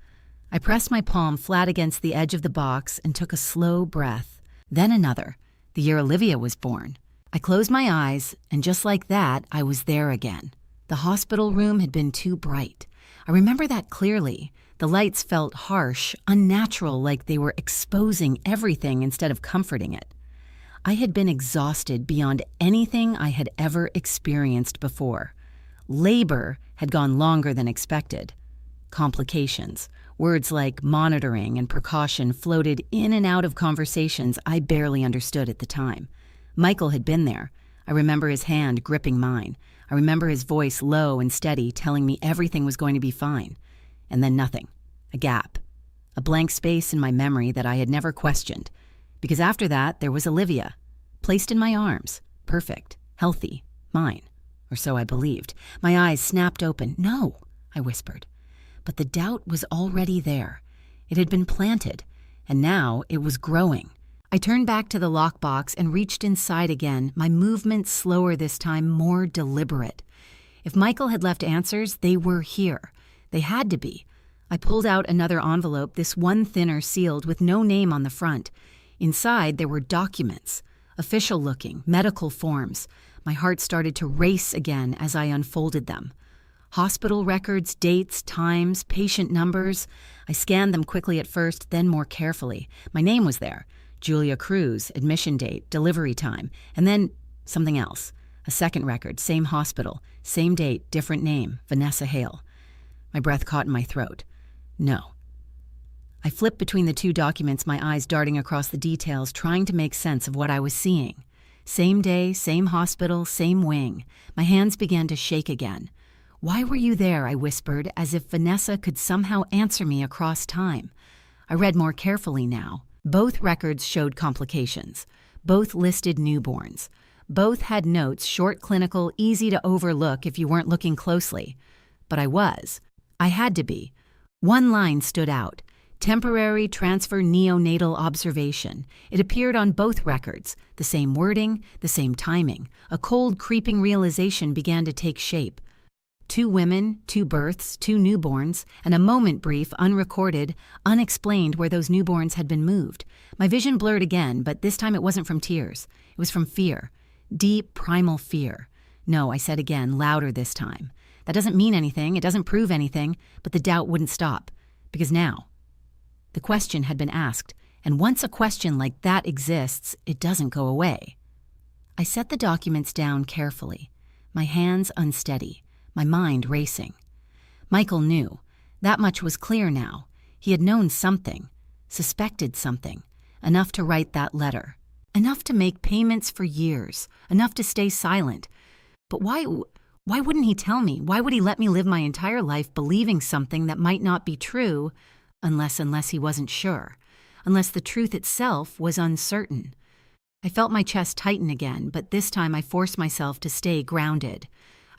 I pressed my palm flat against the edge of the box and took a slow breath. Then another, the year Olivia was born. I closed my eyes, and just like that, I was there again. The hospital room had been too bright. I remember that clearly. The lights felt harsh, unnatural, like they were exposing everything instead of comforting it. I had been exhausted beyond anything I had ever experienced before. Labor had gone longer than expected. Complications. Words like monitoring and precaution floated in and out of conversations I barely understood at the time. Michael had been there. I remember his hand gripping mine. I remember his voice low and steady telling me everything was going to be fine. And then nothing. A gap. A blank space in my memory that I had never questioned. Because after that, there was Olivia. Placed in my arms. Perfect. Healthy. Mine. Or so I believed. My eyes snapped open. "No," I whispered. But the doubt was already there. It had been planted, and now it was growing. I turned back to the lockbox and reached inside again, my movements slower this time, more deliberate. If Michael had left answers, they were here. They had to be. I pulled out another envelope, this one thinner sealed with no name on the front. Inside, there were documents, official-looking, medical forms. My heart started to race again as I unfolded them. Hospital records, dates, times, patient numbers. I scanned them quickly at first, then more carefully. My name was there. Julia Cruz, admission date, delivery time, and then something else. A second record, same hospital, same date, different name, Vanessa Hale. My breath caught in my throat. No. I flipped between the two documents, my eyes darting across the details, trying to make sense of what I was seeing. Same day, same hospital, same wing. My hands began to shake again. "Why were you there?" I whispered, as if Vanessa could somehow answer me across time. I read more carefully now. Both records showed complications. Both listed newborns. Both had notes, short, clinical, easy to overlook if you weren't looking closely. But I was. I had to be. One line stood out. Temporary transfer neonatal observation. It appeared on both records. The same wording, the same timing. A cold, creeping realization began to take shape. 2 women, 2 births, 2 newborns, and a moment brief, unrecorded, unexplained where those newborns had been moved. My vision blurred again, but this time it wasn't from tears. It was from fear. Deep, primal fear. "No," I said again, louder this time. That doesn't mean anything, it doesn't prove anything, but the doubt wouldn't stop. Because now, the question had been asked, and once a question like that exists, it doesn't go away. I set the documents down carefully, my hands unsteady. My mind racing. Michael knew. That much was clear now. He had known something, suspected something, enough to write that letter, enough to make payments for years, enough to stay silent. But why wouldn't he tell me? Why would he let me live my entire life believing something that might not be true, unless he wasn't sure, unless the truth itself was uncertain? I felt my chest tighten again, but this time I forced myself to stay grounded.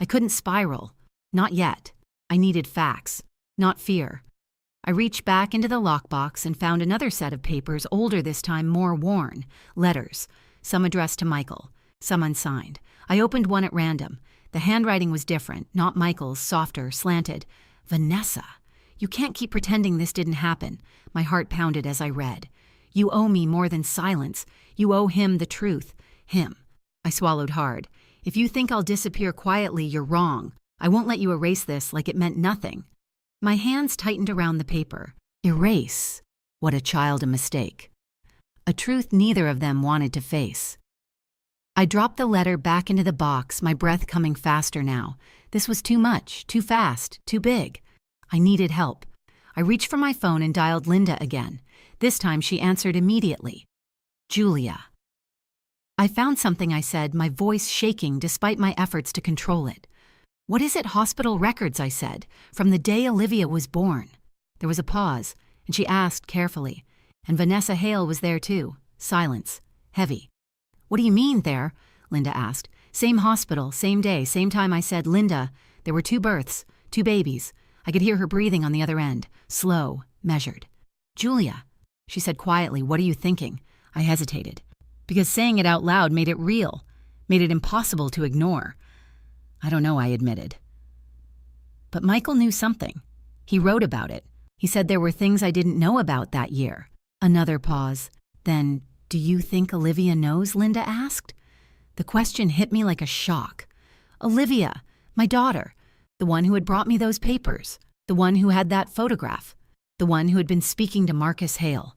I couldn't spiral. Not yet. I needed facts, not fear. I reached back into the lockbox and found another set of papers, older this time, more worn. Letters. Some addressed to Michael, some unsigned. I opened one at random. The handwriting was different, not Michael's, softer, slanted. "Vanessa, you can't keep pretending this didn't happen." My heart pounded as I read. "You owe me more than silence. You owe him the truth. Him." I swallowed hard. "If you think I'll disappear quietly, you're wrong. I won't let you erase this like it meant nothing." My hands tightened around the paper. Erase. What a child a mistake. A truth neither of them wanted to face. I dropped the letter back into the box, my breath coming faster now. This was too much, too fast, too big. I needed help. I reached for my phone and dialed Linda again. This time she answered immediately. "Julia." I found something, I said, my voice shaking despite my efforts to control it. "What is it, hospital records?" I said, "from the day Olivia was born." There was a pause, and she asked carefully. "And Vanessa Hale was there too." Silence. Heavy. "What do you mean there?" Linda asked. "Same hospital, same day, same time." I said, "Linda, there were 2 births, 2 babies. I could hear her breathing on the other end, slow, measured." "Julia," she said quietly, "what are you thinking?" I hesitated. Because saying it out loud made it real, made it impossible to ignore. "I don't know," I admitted. But Michael knew something. He wrote about it. He said there were things I didn't know about that year. Another pause. Then, "Do you think Olivia knows?" Linda asked. The question hit me like a shock. Olivia, my daughter, The one who had brought me those papers. The one who had that photograph. The one who had been speaking to Marcus Hale.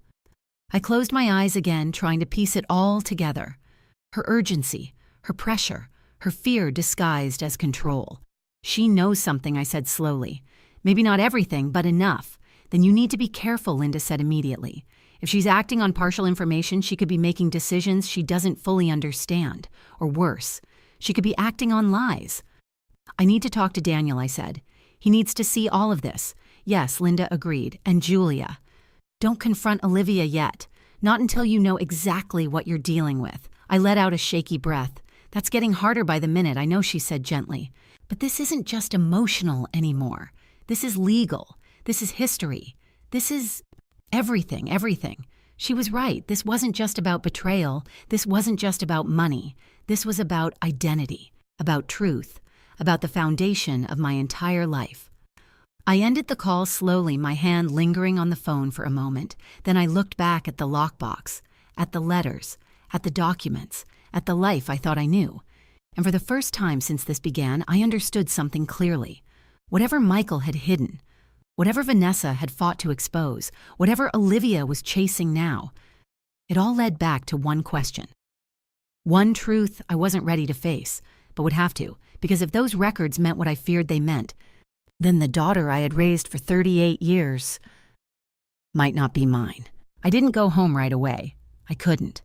I closed my eyes again, trying to piece it all together. Her urgency, her pressure, her fear disguised as control. She knows something, I said slowly. Maybe not everything, but enough. Then you need to be careful, Linda said immediately. If she's acting on partial information, she could be making decisions she doesn't fully understand. Or worse, she could be acting on lies. I need to talk to Daniel, I said. He needs to see all of this. Yes, Linda agreed. And Julia. Don't confront Olivia yet. Not until you know exactly what you're dealing with. I let out a shaky breath. That's getting harder by the minute, I know, she said gently. But this isn't just emotional anymore. This is legal. This is history. This is everything. She was right. This wasn't just about betrayal. This wasn't just about money. This was about identity, about truth, about the foundation of my entire life. I ended the call slowly, my hand lingering on the phone for a moment. Then I looked back at the lockbox, at the letters, at the documents, at the life I thought I knew. And for the first time since this began, I understood something clearly. Whatever Michael had hidden, whatever Vanessa had fought to expose, whatever Olivia was chasing now, it all led back to one question. One truth I wasn't ready to face, but would have to, because if those records meant what I feared they meant, then the daughter I had raised for 38 years might not be mine. I didn't go home right away. I couldn't.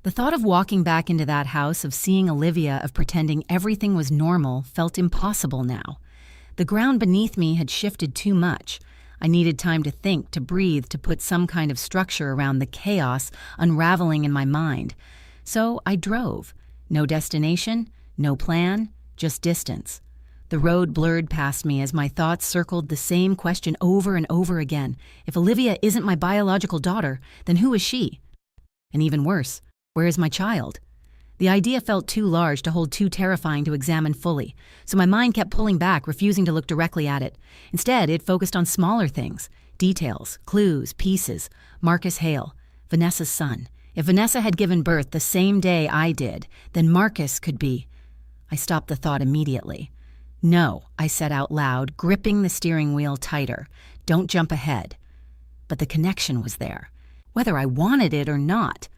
The thought of walking back into that house, of seeing Olivia, of pretending everything was normal, felt impossible now. The ground beneath me had shifted too much. I needed time to think, to breathe, to put some kind of structure around the chaos unraveling in my mind. So I drove. No destination, no plan, just distance. The road blurred past me as my thoughts circled the same question over and over again. If Olivia isn't my biological daughter, then who is she? And even worse, where is my child? The idea felt too large to hold, too terrifying to examine fully, so my mind kept pulling back, refusing to look directly at it. Instead, it focused on smaller things, details, clues, pieces. Marcus Hale, Vanessa's son. If Vanessa had given birth the same day I did, then Marcus could be. I stopped the thought immediately. No, I said out loud, gripping the steering wheel tighter. Don't jump ahead. But the connection was there, whether I wanted it or not.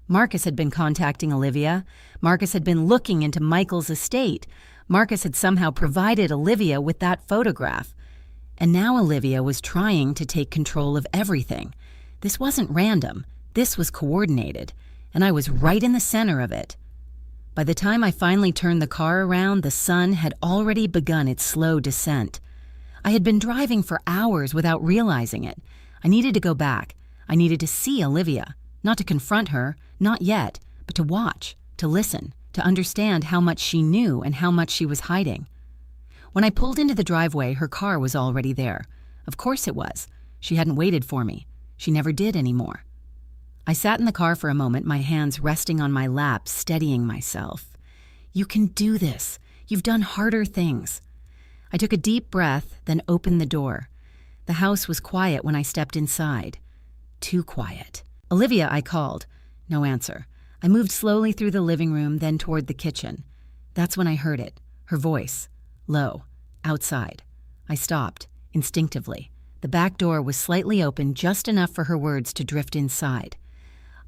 Marcus had been contacting Olivia. Marcus had been looking into Michael's estate. Marcus had somehow provided Olivia with that photograph. And now Olivia was trying to take control of everything. This wasn't random. This was coordinated. And I was right in the center of it. By the time I finally turned the car around, the sun had already begun its slow descent. I had been driving for hours without realizing it. I needed to go back. I needed to see Olivia. Not to confront her, not yet, but to watch, to listen, to understand how much she knew and how much she was hiding. When I pulled into the driveway, her car was already there. Of course it was. She hadn't waited for me. She never did anymore. I sat in the car for a moment, my hands resting on my lap, steadying myself. You can do this. You've done harder things. I took a deep breath, then opened the door. The house was quiet when I stepped inside. Too quiet. Olivia, I called. No answer. I moved slowly through the living room, then toward the kitchen. That's when I heard it. Her voice. Low. Outside. I stopped, instinctively. The back door was slightly open, just enough for her words to drift inside.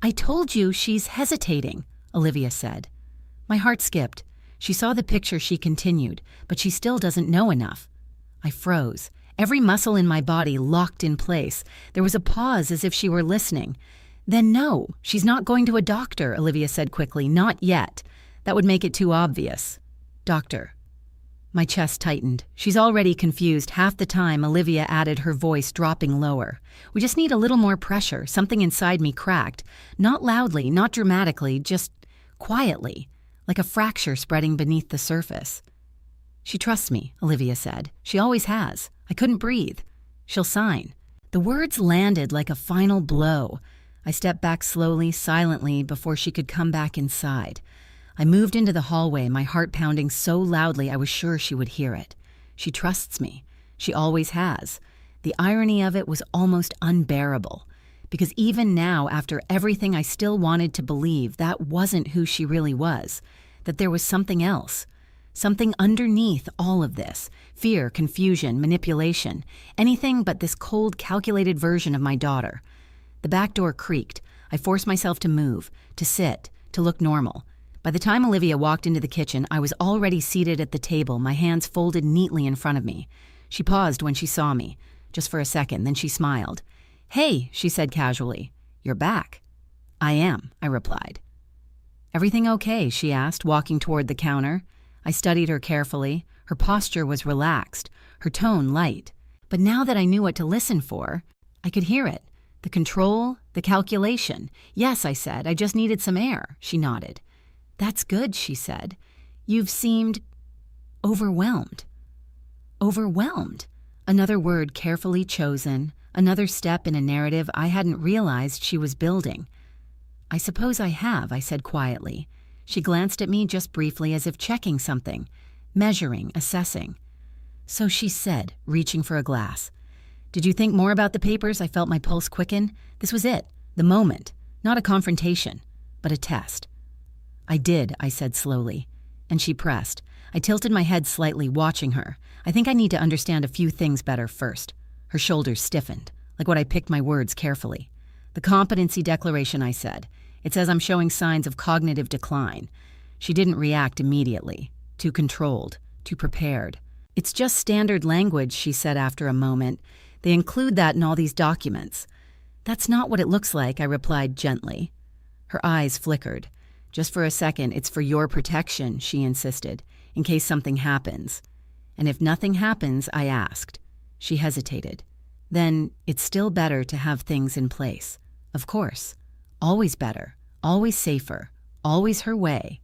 I told you she's hesitating, Olivia said. My heart skipped. She saw the picture, she continued, but she still doesn't know enough. I froze. Every muscle in my body locked in place. There was a pause as if she were listening. Then no, she's not going to a doctor, Olivia said quickly. Not yet. That would make it too obvious. Doctor. My chest tightened. She's already confused. Half the time, Olivia added, her voice dropping lower. We just need a little more pressure. Something inside me cracked. Not loudly, not dramatically, just quietly, like a fracture spreading beneath the surface. She trusts me, Olivia said. She always has. I couldn't breathe. She'll sign. The words landed like a final blow. I stepped back slowly, silently, before she could come back inside. I moved into the hallway, my heart pounding so loudly I was sure she would hear it. She trusts me. She always has. The irony of it was almost unbearable, because even now, after everything, I still wanted to believe that wasn't who she really was, that there was something else, Something underneath all of this. Fear, confusion, manipulation. Anything but this cold, calculated version of my daughter. The back door creaked. I forced myself to move, to sit, to look normal. By the time Olivia walked into the kitchen, I was already seated at the table, my hands folded neatly in front of me. She paused when she saw me, just for a second, then she smiled. "Hey," she said casually. "You're back." "I am," I replied. "Everything okay?" she asked, walking toward the counter. I studied her carefully. Her posture was relaxed, her tone light. But now that I knew what to listen for, I could hear it. The control, the calculation. "Yes," I said, "I just needed some air." She nodded. "That's good," she said. "You've seemed overwhelmed." Overwhelmed. Another word carefully chosen, another step in a narrative I hadn't realized she was building. "I suppose I have," I said quietly. She glanced at me just briefly as if checking something, measuring, assessing. "So," she said, reaching for a glass. "Did you think more about the papers?" I felt my pulse quicken. This was it, the moment, not a confrontation, but a test. "I did," I said slowly, and she pressed. I tilted my head slightly, watching her. "I think I need to understand a few things better first." Her shoulders stiffened, like what I picked my words carefully. "The competency declaration," I said. "It says I'm showing signs of cognitive decline." She didn't react immediately. Too controlled, too prepared. "It's just standard language," she said after a moment. "They include that in all these documents." "That's not what it looks like," I replied gently. Her eyes flickered. "Just for a second, it's for your protection," she insisted, "in case something happens." "And if nothing happens," I asked. She hesitated. "Then it's still better to have things in place." "Of course. Always better, always safer, always her way."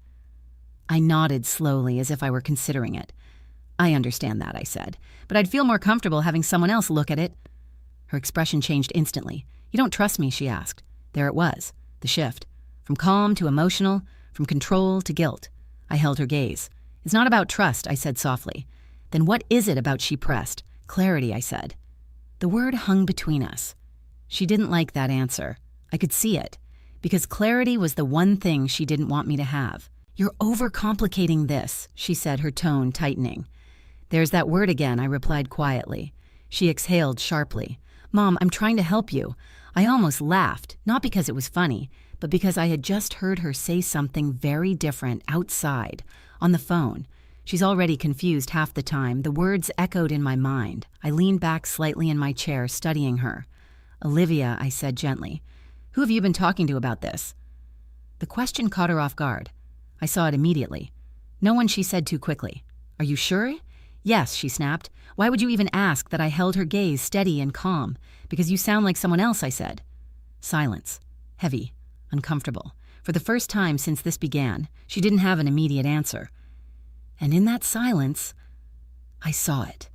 I nodded slowly as if I were considering it. "I understand that," I said, "but I'd feel more comfortable having someone else look at it." Her expression changed instantly. "You don't trust me?" she asked. There it was, the shift. From calm to emotional, from control to guilt. I held her gaze. "It's not about trust," I said softly. "Then what is it about?" she pressed. "Clarity," I said. The word hung between us. She didn't like that answer. I could see it. Because clarity was the one thing she didn't want me to have. "You're overcomplicating this," she said, her tone tightening. "There's that word again," I replied quietly. She exhaled sharply. "Mom, I'm trying to help you." I almost laughed, not because it was funny, but because I had just heard her say something very different outside, on the phone. She's already confused half the time. The words echoed in my mind. I leaned back slightly in my chair, studying her. "Olivia," I said gently, "who have you been talking to about this?" The question caught her off guard. I saw it immediately. "No one," she said too quickly. "Are you sure?" "Yes," she snapped. "Why would you even ask?" That I held her gaze steady and calm. "Because you sound like someone else," I said. Silence. Heavy. Uncomfortable. For the first time since this began, she didn't have an immediate answer. And in that silence, I saw it.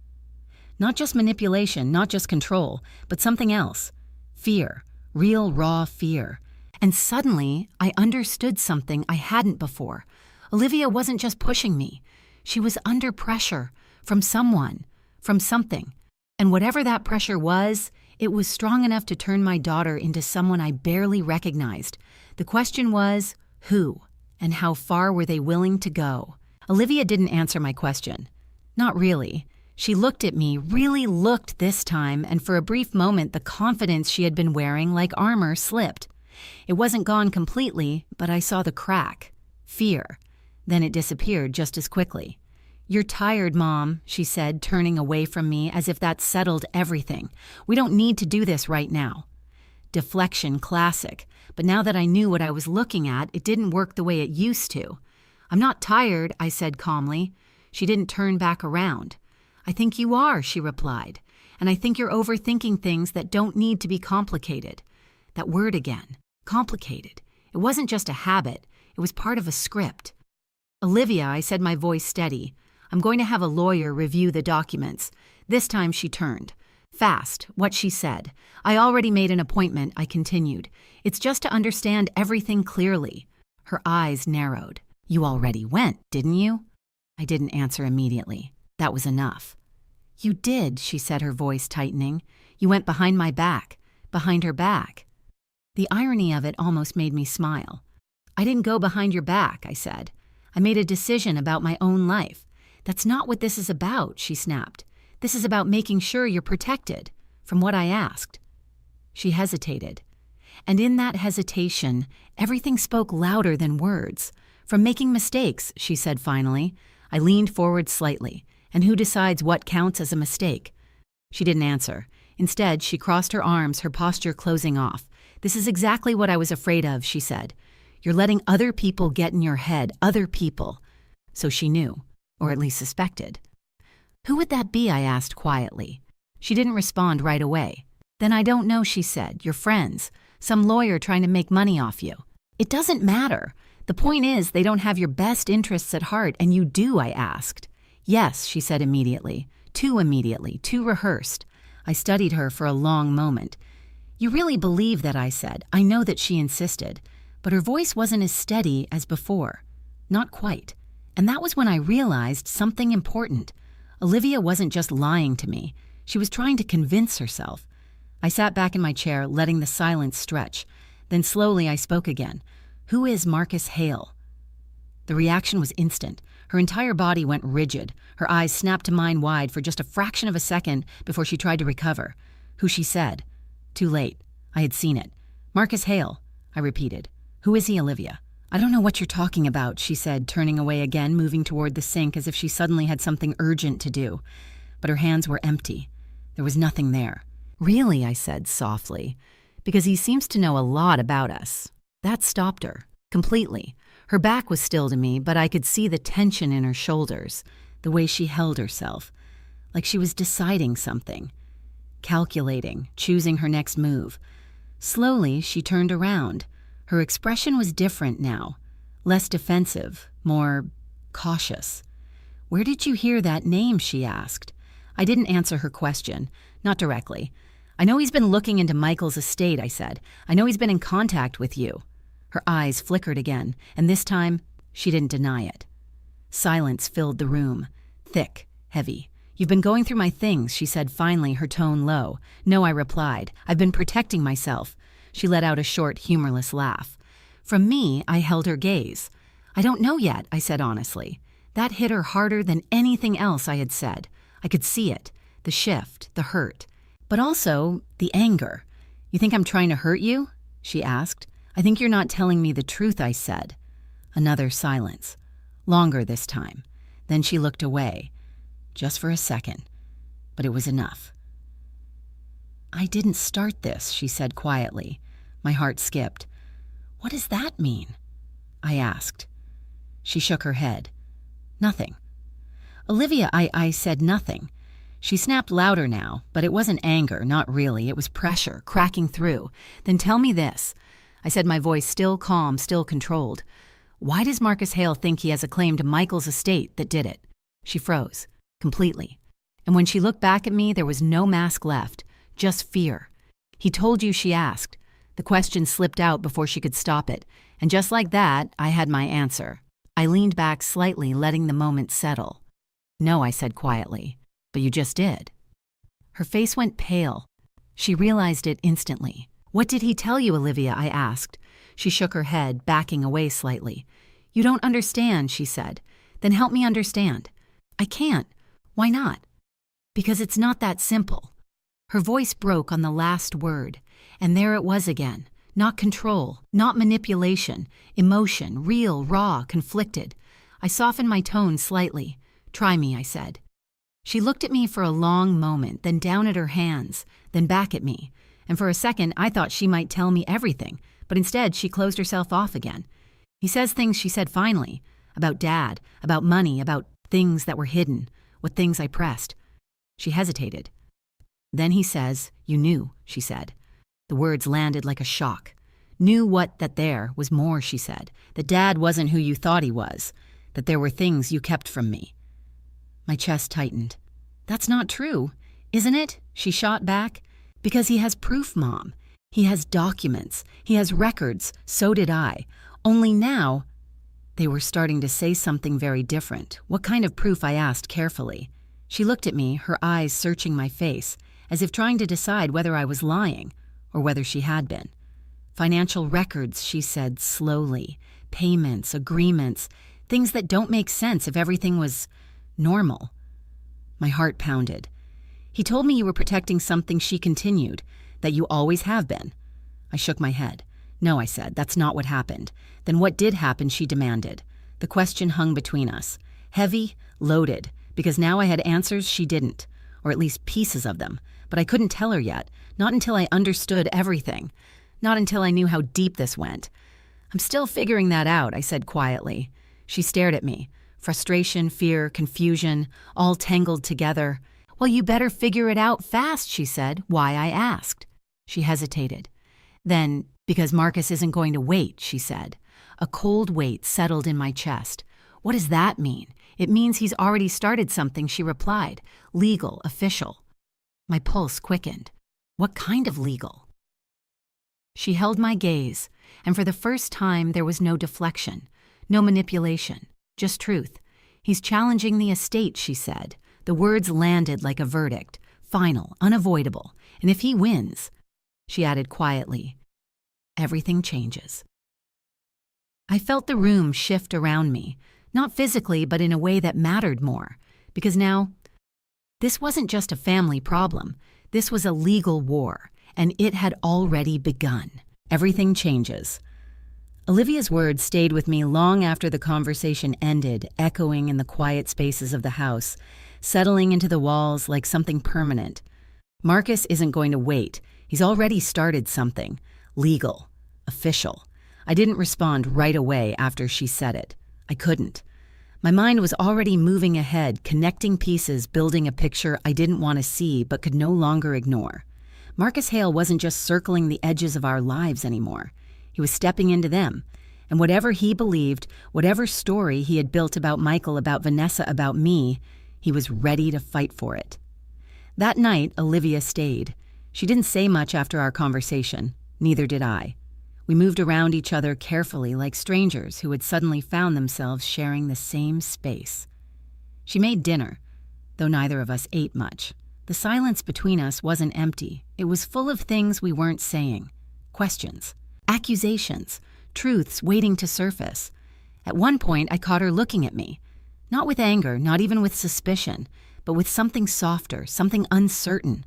Not just manipulation, not just control, but something else. Fear. Real, raw fear. And suddenly, I understood something I hadn't before. Olivia wasn't just pushing me. She was under pressure. From someone. From something. And whatever that pressure was, it was strong enough to turn my daughter into someone I barely recognized. The question was, who? And how far were they willing to go? Olivia didn't answer my question. Not really. She looked at me, really looked this time, and for a brief moment the confidence she had been wearing like armor slipped. It wasn't gone completely, but I saw the crack. Fear. Then it disappeared just as quickly. "You're tired, Mom," she said, turning away from me as if that settled everything. "We don't need to do this right now." Deflection classic, but now that I knew what I was looking at, it didn't work the way it used to. "I'm not tired," I said calmly. She didn't turn back around. "I think you are," she replied, "and I think you're overthinking things that don't need to be complicated." That word again, complicated. It wasn't just a habit, it was part of a script. "Olivia," I said, my voice steady, "I'm going to have a lawyer review the documents." This time she turned. Fast, what she said. "I already made an appointment," I continued. "It's just to understand everything clearly." Her eyes narrowed. "You already went, didn't you?" I didn't answer immediately. That was enough. "You did," she said, her voice tightening. "You went behind my back, behind her back." The irony of it almost made me smile. "I didn't go behind your back," I said. "I made a decision about my own life. "That's not what this is about," she snapped. "This is about making sure you're protected, from what I asked." She hesitated. And in that hesitation, everything spoke louder than words. "From making mistakes," she said finally. I leaned forward slightly. "And who decides what counts as a mistake?" She didn't answer. Instead, she crossed her arms, her posture closing off. "This is exactly what I was afraid of," she said. "You're letting other people get in your head, other people." So she knew, or at least suspected. "Who would that be?" I asked quietly. She didn't respond right away. "Then I don't know," she said. "Your friends. Some lawyer trying to make money off you." "It doesn't matter. The point is they don't have your best interests at heart, and you do," I asked. "Yes," she said immediately. Too immediately, too rehearsed. I studied her for a long moment. "You really believe that?" I said. I know that she insisted, but her voice wasn't as steady as before. Not quite. And that was when I realized something important. Olivia wasn't just lying to me. She was trying to convince herself. I sat back in my chair, letting the silence stretch. Then slowly I spoke again. "Who is Marcus Hale?" The reaction was instant. Her entire body went rigid. Her eyes snapped to mine wide for just a fraction of a second before she tried to recover. "Who?" she said. Too late. I had seen it. "Marcus Hale," I repeated. "Who is he, Olivia?" "I don't know what you're talking about," she said, turning away again, moving toward the sink as if she suddenly had something urgent to do. But her hands were empty. There was nothing there. "Really?" I said softly. "Because he seems to know a lot about us." That stopped her. Completely. Her back was still to me, but I could see the tension in her shoulders, the way she held herself, like she was deciding something, calculating, choosing her next move. Slowly, she turned around. Her expression was different now, less defensive, more cautious. "Where did you hear that name?" she asked. I didn't answer her question, not directly. "I know he's been looking into Michael's estate," I said. "I know he's been in contact with you." Her eyes flickered again, and this time, she didn't deny it. Silence filled the room, thick, heavy. "You've been going through my things," she said finally, her tone low. "No," I replied. "I've been protecting myself." She let out a short, humorless laugh. From me, I held her gaze. "I don't know yet," I said honestly. That hit her harder than anything else I had said. I could see it, the shift, the hurt, but also the anger. "You think I'm trying to hurt you?" she asked. "I think you're not telling me the truth," I said. Another silence. Longer this time. Then she looked away. Just for a second. But it was enough. "I didn't start this," she said quietly. My heart skipped. "What does that mean?" I asked. She shook her head. "Nothing." "Olivia," I said nothing. She snapped louder now, but it wasn't anger, not really. It was pressure, cracking through. "Then tell me this." I said, my voice still calm, still controlled. "Why does Marcus Hale think he has a claim to Michael's estate that did it?" She froze, completely. And when she looked back at me, there was no mask left, just fear. "He told you?" she asked. The question slipped out before she could stop it, and just like that, I had my answer. I leaned back slightly, letting the moment settle. "No," I said quietly, "but you just did." Her face went pale. She realized it instantly. "What did he tell you, Olivia?" I asked. She shook her head, backing away slightly. "You don't understand," she said. "Then help me understand." "I can't." "Why not?" "Because it's not that simple." Her voice broke on the last word, and there it was again. Not control, not manipulation, emotion, real, raw, conflicted. I softened my tone slightly. "Try me," I said. She looked at me for a long moment, then down at her hands, then back at me. And for a second, I thought she might tell me everything, but instead she closed herself off again. "He says things," she said finally, "about Dad, about money, about things that were hidden, what things I pressed." She hesitated. "Then he says, 'You knew,'" she said. The words landed like a shock. "Knew what that there was more," she said, "that Dad wasn't who you thought he was, that there were things you kept from me." My chest tightened. "That's not true, isn't it?" she shot back. "Because he has proof, Mom. He has documents. He has records. So did I. Only now—" They were starting to say something very different. What kind of proof, I asked carefully. She looked at me, her eyes searching my face, as if trying to decide whether I was lying, or whether she had been. "Financial records," she said slowly. "Payments, agreements, things that don't make sense if everything was Normal. My heart pounded. He told me you were protecting something, she continued, that you always have been. I shook my head. No, I said, that's not what happened. Then what did happen, she demanded. The question hung between us. Heavy, loaded, because now I had answers she didn't, or at least pieces of them. But I couldn't tell her yet, not until I understood everything. Not until I knew how deep this went. I'm still figuring that out, I said quietly. She stared at me. Frustration, fear, confusion, all tangled together. Well, you better figure it out fast, she said. Why, I asked. She hesitated. Then, because Marcus isn't going to wait, she said. A cold weight settled in my chest. What does that mean? It means he's already started something, she replied. Legal, official. My pulse quickened. What kind of legal? She held my gaze, and for the first time there was no deflection, no manipulation, just truth. He's challenging the estate, she said. The words landed like a verdict, final, unavoidable. And if he wins, she added quietly, everything changes. I felt the room shift around me, not physically, but in a way that mattered more. Because now, this wasn't just a family problem. This was a legal war, and it had already begun. Everything changes. Olivia's words stayed with me long after the conversation ended, echoing in the quiet spaces of the house, settling into the walls like something permanent. Marcus isn't going to wait. He's already started something. Legal. Official. I didn't respond right away after she said it. I couldn't. My mind was already moving ahead, connecting pieces, building a picture I didn't want to see but could no longer ignore. Marcus Hale wasn't just circling the edges of our lives anymore. He was stepping into them. And whatever he believed, whatever story he had built about Michael, about Vanessa, about me, he was ready to fight for it. That night, Olivia stayed. She didn't say much after our conversation. Neither did I. We moved around each other carefully like strangers who had suddenly found themselves sharing the same space. She made dinner, though neither of us ate much. The silence between us wasn't empty. It was full of things we weren't saying. Questions. Accusations. Truths waiting to surface. At one point, I caught her looking at me. Not with anger, not even with suspicion, but with something softer, something uncertain.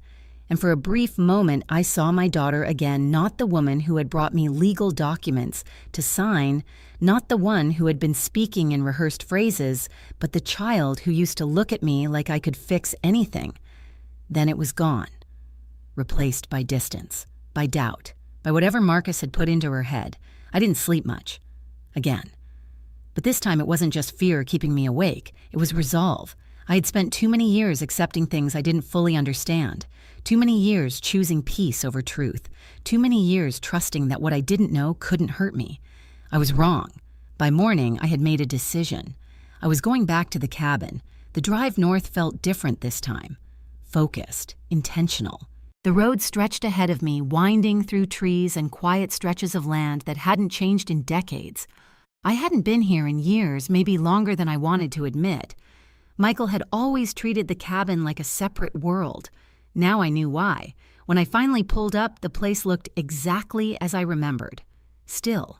And for a brief moment, I saw my daughter again, not the woman who had brought me legal documents to sign, not the one who had been speaking in rehearsed phrases, but the child who used to look at me like I could fix anything. Then it was gone, replaced by distance, by doubt, by whatever Marcus had put into her head. I didn't sleep much. Again. But this time it wasn't just fear keeping me awake. It was resolve. I had spent too many years accepting things I didn't fully understand. Too many years choosing peace over truth. Too many years trusting that what I didn't know couldn't hurt me. I was wrong. By morning, I had made a decision. I was going back to the cabin. The drive north felt different this time. Focused. Intentional. The road stretched ahead of me, winding through trees and quiet stretches of land that hadn't changed in decades. I hadn't been here in years, maybe longer than I wanted to admit. Michael had always treated the cabin like a separate world. Now I knew why. When I finally pulled up, the place looked exactly as I remembered. Still.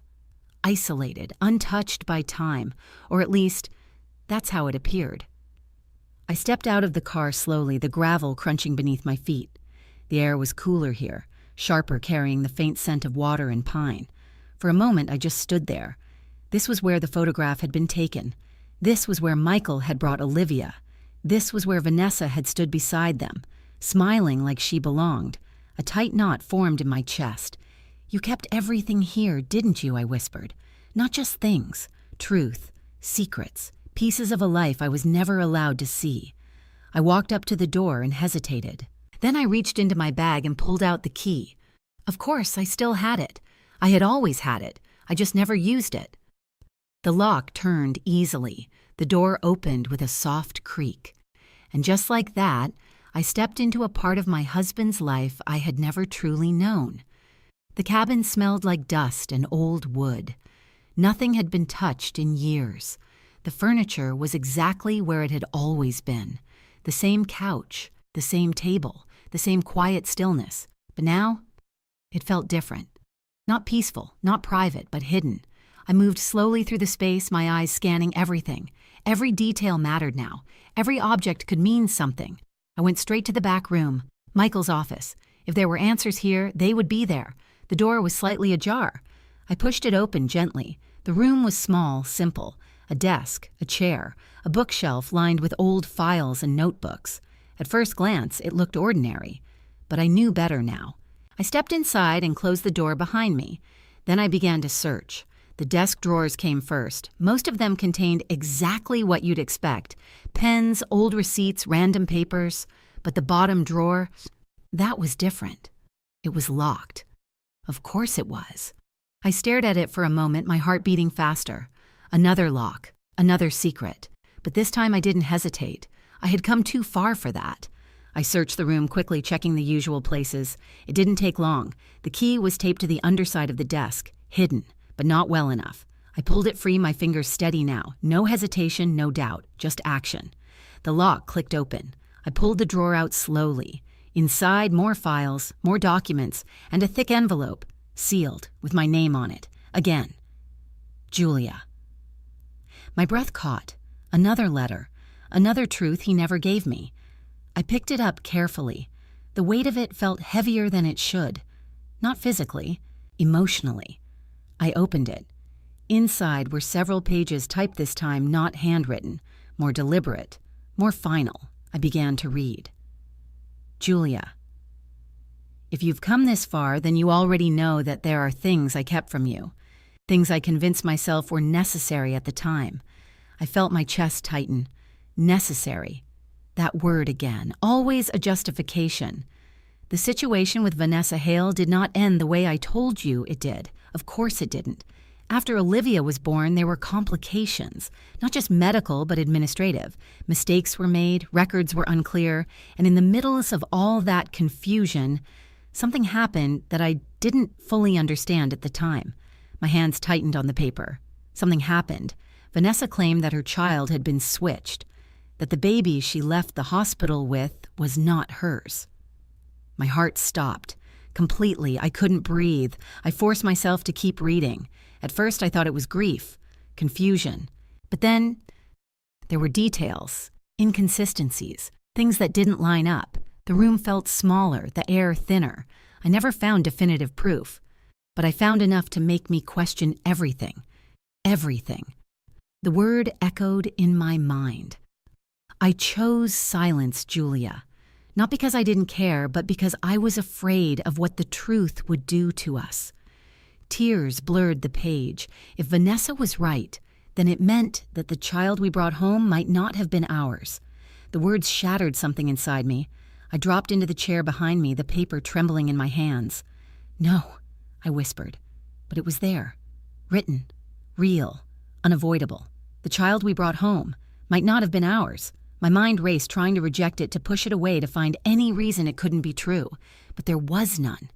Isolated, untouched by time. Or at least, that's how it appeared. I stepped out of the car slowly, the gravel crunching beneath my feet. The air was cooler here, sharper, carrying the faint scent of water and pine. For a moment, I just stood there. This was where the photograph had been taken. This was where Michael had brought Olivia. This was where Vanessa had stood beside them, smiling like she belonged. A tight knot formed in my chest. You kept everything here, didn't you? I whispered. Not just things, truth, secrets, pieces of a life I was never allowed to see. I walked up to the door and hesitated. Then I reached into my bag and pulled out the key. Of course, I still had it. I had always had it. I just never used it. The lock turned easily. The door opened with a soft creak. And just like that, I stepped into a part of my husband's life I had never truly known. The cabin smelled like dust and old wood. Nothing had been touched in years. The furniture was exactly where it had always been. The same couch, the same table, the same quiet stillness. But now, it felt different. Not peaceful, not private, but hidden. I moved slowly through the space, my eyes scanning everything. Every detail mattered now. Every object could mean something. I went straight to the back room, Michael's office. If there were answers here, they would be there. The door was slightly ajar. I pushed it open gently. The room was small, simple. A desk, a chair, a bookshelf lined with old files and notebooks. At first glance, it looked ordinary. But I knew better now. I stepped inside and closed the door behind me. Then I began to search. The desk drawers came first. Most of them contained exactly what you'd expect. Pens, old receipts, random papers. But the bottom drawer, that was different. It was locked. Of course it was. I stared at it for a moment, my heart beating faster. Another lock, another secret. But this time I didn't hesitate. I had come too far for that. I searched the room, quickly checking the usual places. It didn't take long. The key was taped to the underside of the desk, hidden, but not well enough. I pulled it free, my fingers steady now. No hesitation, no doubt, just action. The lock clicked open. I pulled the drawer out slowly. Inside, more files, more documents, and a thick envelope, sealed, with my name on it. Again. Julia. My breath caught. Another letter. Another truth he never gave me. I picked it up carefully. The weight of it felt heavier than it should. Not physically, emotionally. I opened it. Inside were several pages typed this time, not handwritten, more deliberate, more final. I began to read. Julia. If you've come this far, then you already know that there are things I kept from you. Things I convinced myself were necessary at the time. I felt my chest tighten. Necessary. That word again. Always a justification. The situation with Vanessa Hale did not end the way I told you it did. Of course it didn't. After Olivia was born, there were complications. Not just medical, but administrative. Mistakes were made, records were unclear, and in the middle of all that confusion, something happened that I didn't fully understand at the time. My hands tightened on the paper. Something happened. Vanessa claimed that her child had been switched, that the baby she left the hospital with was not hers. My heart stopped. Completely, I couldn't breathe. I forced myself to keep reading. At first, I thought it was grief, confusion. But then, there were details, inconsistencies, things that didn't line up. The room felt smaller, the air thinner. I never found definitive proof. But I found enough to make me question everything. Everything. The word echoed in my mind. I chose silence, Julia. Not because I didn't care, but because I was afraid of what the truth would do to us. Tears blurred the page. If Vanessa was right, then it meant that the child we brought home might not have been ours. The words shattered something inside me. I dropped into the chair behind me, the paper trembling in my hands. No, I whispered. But it was there. Written. Real. Unavoidable. The child we brought home might not have been ours. My mind raced, trying to reject it, to push it away, to find any reason it couldn't be true. But there was none.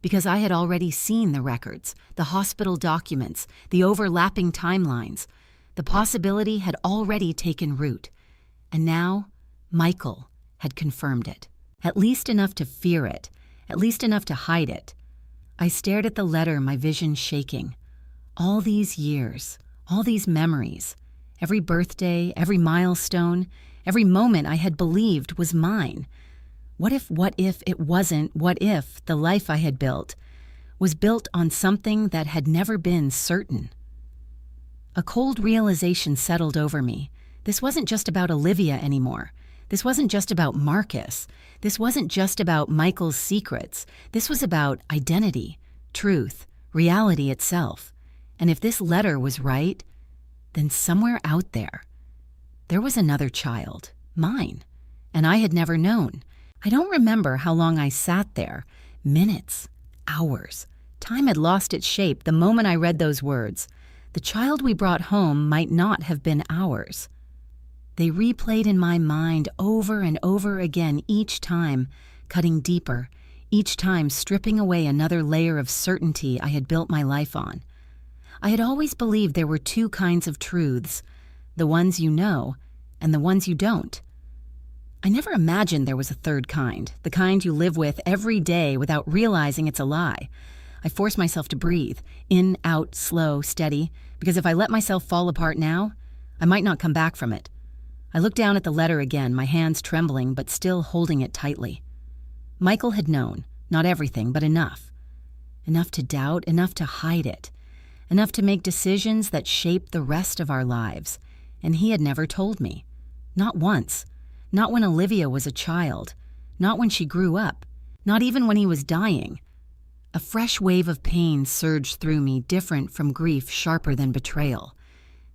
Because I had already seen the records, the hospital documents, the overlapping timelines. The possibility had already taken root. And now, Michael had confirmed it. At least enough to fear it. At least enough to hide it. I stared at the letter, my vision shaking. All these years, all these memories, every birthday, every milestone, every moment I had believed was mine. What if it wasn't? What if the life I had built was built on something that had never been certain? A cold realization settled over me. This wasn't just about Olivia anymore. This wasn't just about Marcus. This wasn't just about Michael's secrets. This was about identity, truth, reality itself. And if this letter was right, then somewhere out there was another child, mine, and I had never known. I don't remember how long I sat there. Minutes, hours. Time had lost its shape the moment I read those words. The child we brought home might not have been ours. They replayed in my mind over and over again, each time cutting deeper, each time stripping away another layer of certainty I had built my life on. I had always believed there were two kinds of truths, the ones you know and the ones you don't. I never imagined there was a third kind, the kind you live with every day without realizing it's a lie. I forced myself to breathe, in, out, slow, steady, because if I let myself fall apart now, I might not come back from it. I looked down at the letter again, my hands trembling but still holding it tightly. Michael had known, not everything, but enough. Enough to doubt, enough to hide it. Enough to make decisions that shaped the rest of our lives. And he had never told me. Not once. Not when Olivia was a child. Not when she grew up. Not even when he was dying. A fresh wave of pain surged through me, different from grief, sharper than betrayal.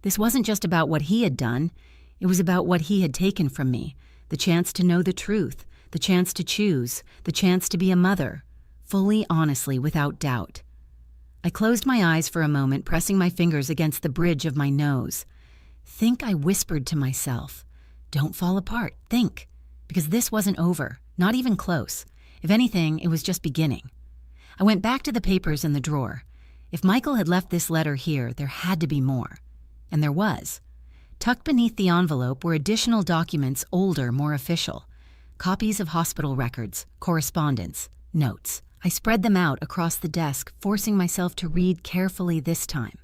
This wasn't just about what he had done. It was about what he had taken from me. The chance to know the truth. The chance to choose. The chance to be a mother. Fully, honestly, without doubt. I closed my eyes for a moment, pressing my fingers against the bridge of my nose. Think, I whispered to myself. Don't fall apart. Think. Because this wasn't over. Not even close. If anything, it was just beginning. I went back to the papers in the drawer. If Michael had left this letter here, there had to be more. And there was. Tucked beneath the envelope were additional documents, older, more official. Copies of hospital records, correspondence, notes. I spread them out across the desk, forcing myself to read carefully this time.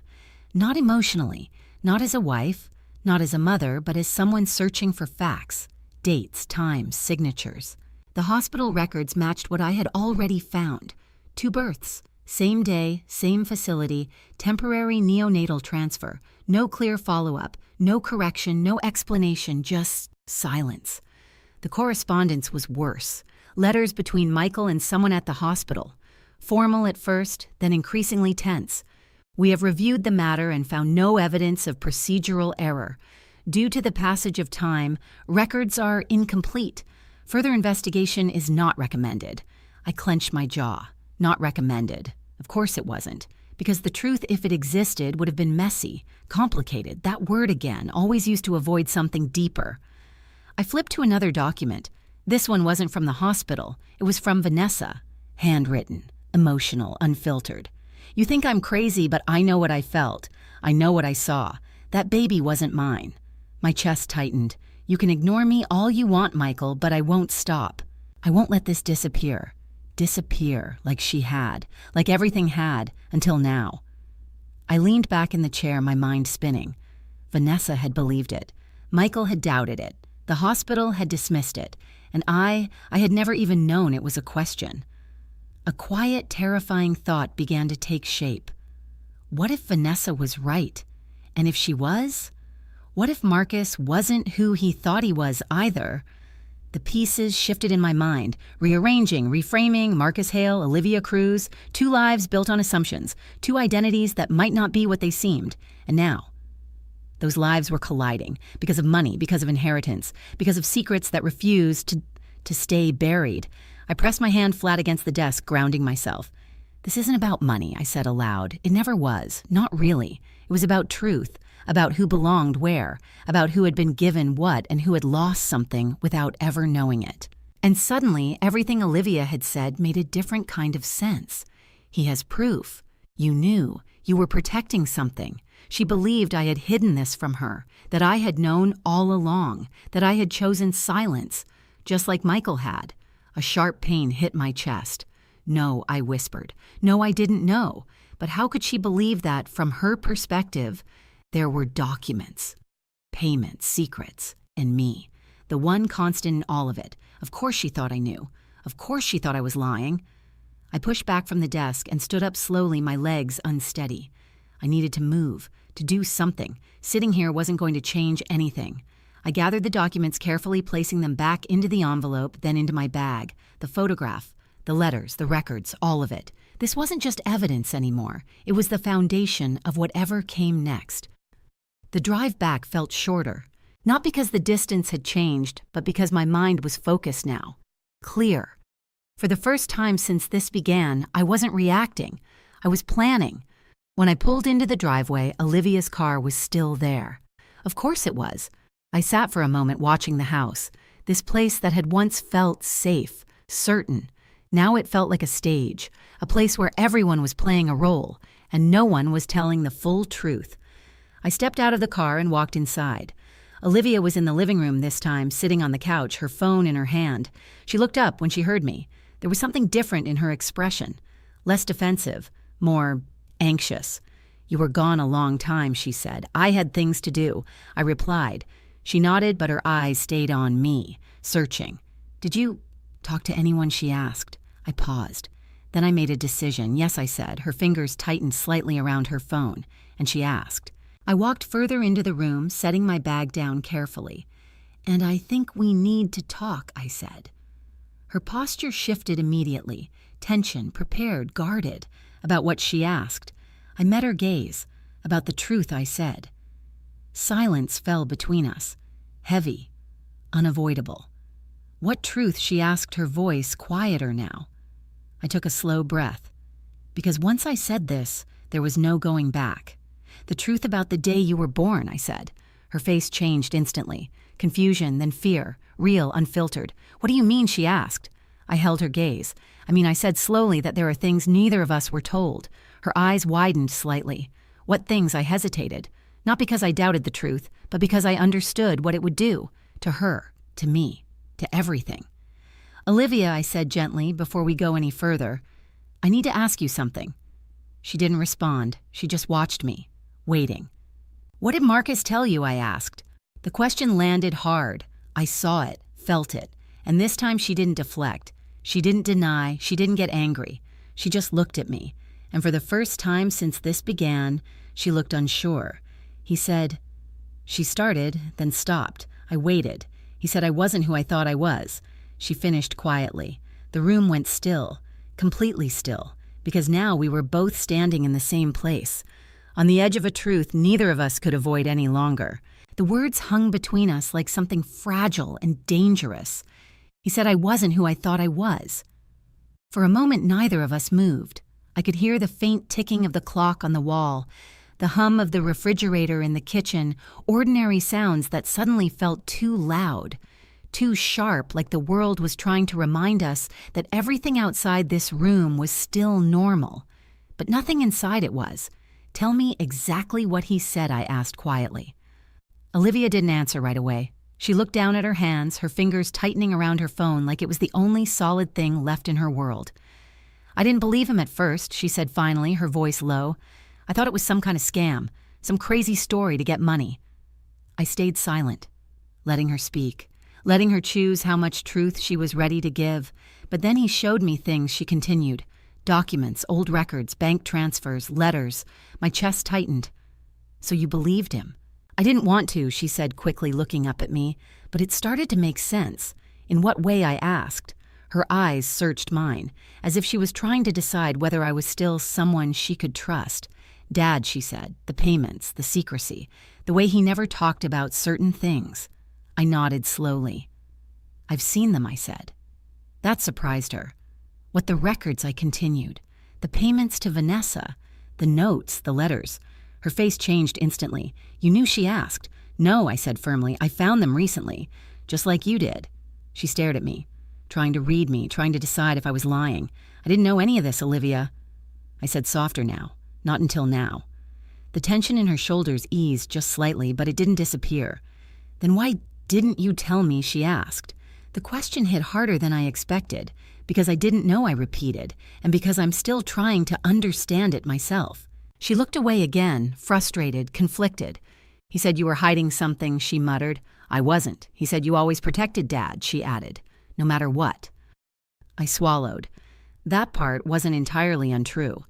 Not emotionally, not as a wife, not as a mother, but as someone searching for facts, dates, times, signatures. The hospital records matched what I had already found. 2 births, same day, same facility, temporary neonatal transfer, no clear follow-up, no correction, no explanation, just silence. The correspondence was worse. Letters between Michael and someone at the hospital. Formal at first, then increasingly tense. We have reviewed the matter and found no evidence of procedural error. Due to the passage of time, records are incomplete. Further investigation is not recommended. I clenched my jaw. Not recommended. Of course it wasn't. Because the truth, if it existed, would have been messy, complicated. That word again, always used to avoid something deeper. I flipped to another document. This one wasn't from the hospital. It was from Vanessa. Handwritten, emotional, unfiltered. You think I'm crazy, but I know what I felt. I know what I saw. That baby wasn't mine. My chest tightened. You can ignore me all you want, Michael, but I won't stop. I won't let this disappear. Disappear, like she had, like everything had, until now. I leaned back in the chair, my mind spinning. Vanessa had believed it. Michael had doubted it. The hospital had dismissed it. And I had never even known it was a question. A quiet, terrifying thought began to take shape. What if Vanessa was right? And if she was? What if Marcus wasn't who he thought he was either? The pieces shifted in my mind, rearranging, reframing, Marcus Hale, Olivia Cruz, 2 lives built on assumptions, 2 identities that might not be what they seemed. And now, those lives were colliding, because of money, because of inheritance, because of secrets that refused to stay buried. I pressed my hand flat against the desk, grounding myself. This isn't about money, I said aloud. It never was. Not really. It was about truth, about who belonged where, about who had been given what and who had lost something without ever knowing it. And suddenly, everything Olivia had said made a different kind of sense. He has proof. You knew. You were protecting something. She believed I had hidden this from her, that I had known all along, that I had chosen silence, just like Michael had. A sharp pain hit my chest. No, I whispered. No, I didn't know. But how could she believe that, from her perspective, there were documents, payments, secrets, and me, the one constant in all of it? Of course she thought I knew. Of course she thought I was lying. I pushed back from the desk and stood up slowly, my legs unsteady. I needed to move, to do something. Sitting here wasn't going to change anything. I gathered the documents carefully, placing them back into the envelope, then into my bag. The photograph, the letters, the records, all of it. This wasn't just evidence anymore. It was the foundation of whatever came next. The drive back felt shorter, not because the distance had changed, but because my mind was focused now. Clear. For the first time since this began, I wasn't reacting. I was planning. When I pulled into the driveway, Olivia's car was still there. Of course it was. I sat for a moment watching the house, this place that had once felt safe, certain. Now it felt like a stage, a place where everyone was playing a role, and no one was telling the full truth. I stepped out of the car and walked inside. Olivia was in the living room this time, sitting on the couch, her phone in her hand. She looked up when she heard me. There was something different in her expression, less defensive, more anxious. "You were gone a long time," she said. "I had things to do." I replied. She nodded, but her eyes stayed on me, searching. "Did you talk to anyone?" she asked. I paused. Then I made a decision. "Yes," I said. Her fingers tightened slightly around her phone, and she asked. I walked further into the room, setting my bag down carefully. "And I think we need to talk," I said. Her posture shifted immediately, tension, prepared, guarded, about what she asked. I met her gaze, about the truth I said. Silence fell between us, heavy, unavoidable. What truth, she asked, her voice quieter now. I took a slow breath. Because once I said this, there was no going back. "The truth about the day you were born," I said. Her face changed instantly. Confusion, then fear, real, unfiltered. "What do you mean?" she asked. I held her gaze. I said slowly that there are things neither of us were told. Her eyes widened slightly. What things? I hesitated. Not because I doubted the truth, but because I understood what it would do. To her, to me, to everything. "Olivia," I said gently, before we go any further, "I need to ask you something." She didn't respond. She just watched me, waiting. "What did Marcus tell you?" I asked. The question landed hard. I saw it, felt it, and this time she didn't deflect. She didn't deny, she didn't get angry. She just looked at me, and for the first time since this began, she looked unsure. He said, She started, then stopped. I waited. He said I wasn't who I thought I was. She finished quietly. The room went still, completely still, because now we were both standing in the same place. On the edge of a truth neither of us could avoid any longer. The words hung between us like something fragile and dangerous. He said I wasn't who I thought I was. For a moment neither of us moved. I could hear the faint ticking of the clock on the wall, the hum of the refrigerator in the kitchen, ordinary sounds that suddenly felt too loud, too sharp, like the world was trying to remind us that everything outside this room was still normal. But nothing inside it was. "Tell me exactly what he said," I asked quietly. Olivia didn't answer right away. She looked down at her hands, her fingers tightening around her phone like it was the only solid thing left in her world. "I didn't believe him at first," she said finally, her voice low. "I thought it was some kind of scam, some crazy story to get money." I stayed silent, letting her speak, letting her choose how much truth she was ready to give. But then he showed me things, she continued. Documents, old records, bank transfers, letters. My chest tightened. "So you believed him?" "I didn't want to," she said quickly, looking up at me, but it started to make sense. In what way, I asked. Her eyes searched mine, as if she was trying to decide whether I was still someone she could trust. "Dad," she said, "the payments, the secrecy, the way he never talked about certain things." I nodded slowly. "I've seen them," I said. That surprised her. "What the records?" I continued. "The payments to Vanessa, the notes, the letters." Her face changed instantly. "You knew?" she asked. "No," I said firmly. "I found them recently, just like you did." She stared at me, trying to read me, trying to decide if I was lying. "I didn't know any of this, Olivia." I said softer now. "Not until now." The tension in her shoulders eased just slightly, but it didn't disappear. "Then why didn't you tell me?" she asked. The question hit harder than I expected, because I didn't know, I repeated, and because I'm still trying to understand it myself. She looked away again, frustrated, conflicted. "He said you were hiding something," she muttered. "I wasn't. He said you always protected Dad," she added, "no matter what." I swallowed. That part wasn't entirely untrue.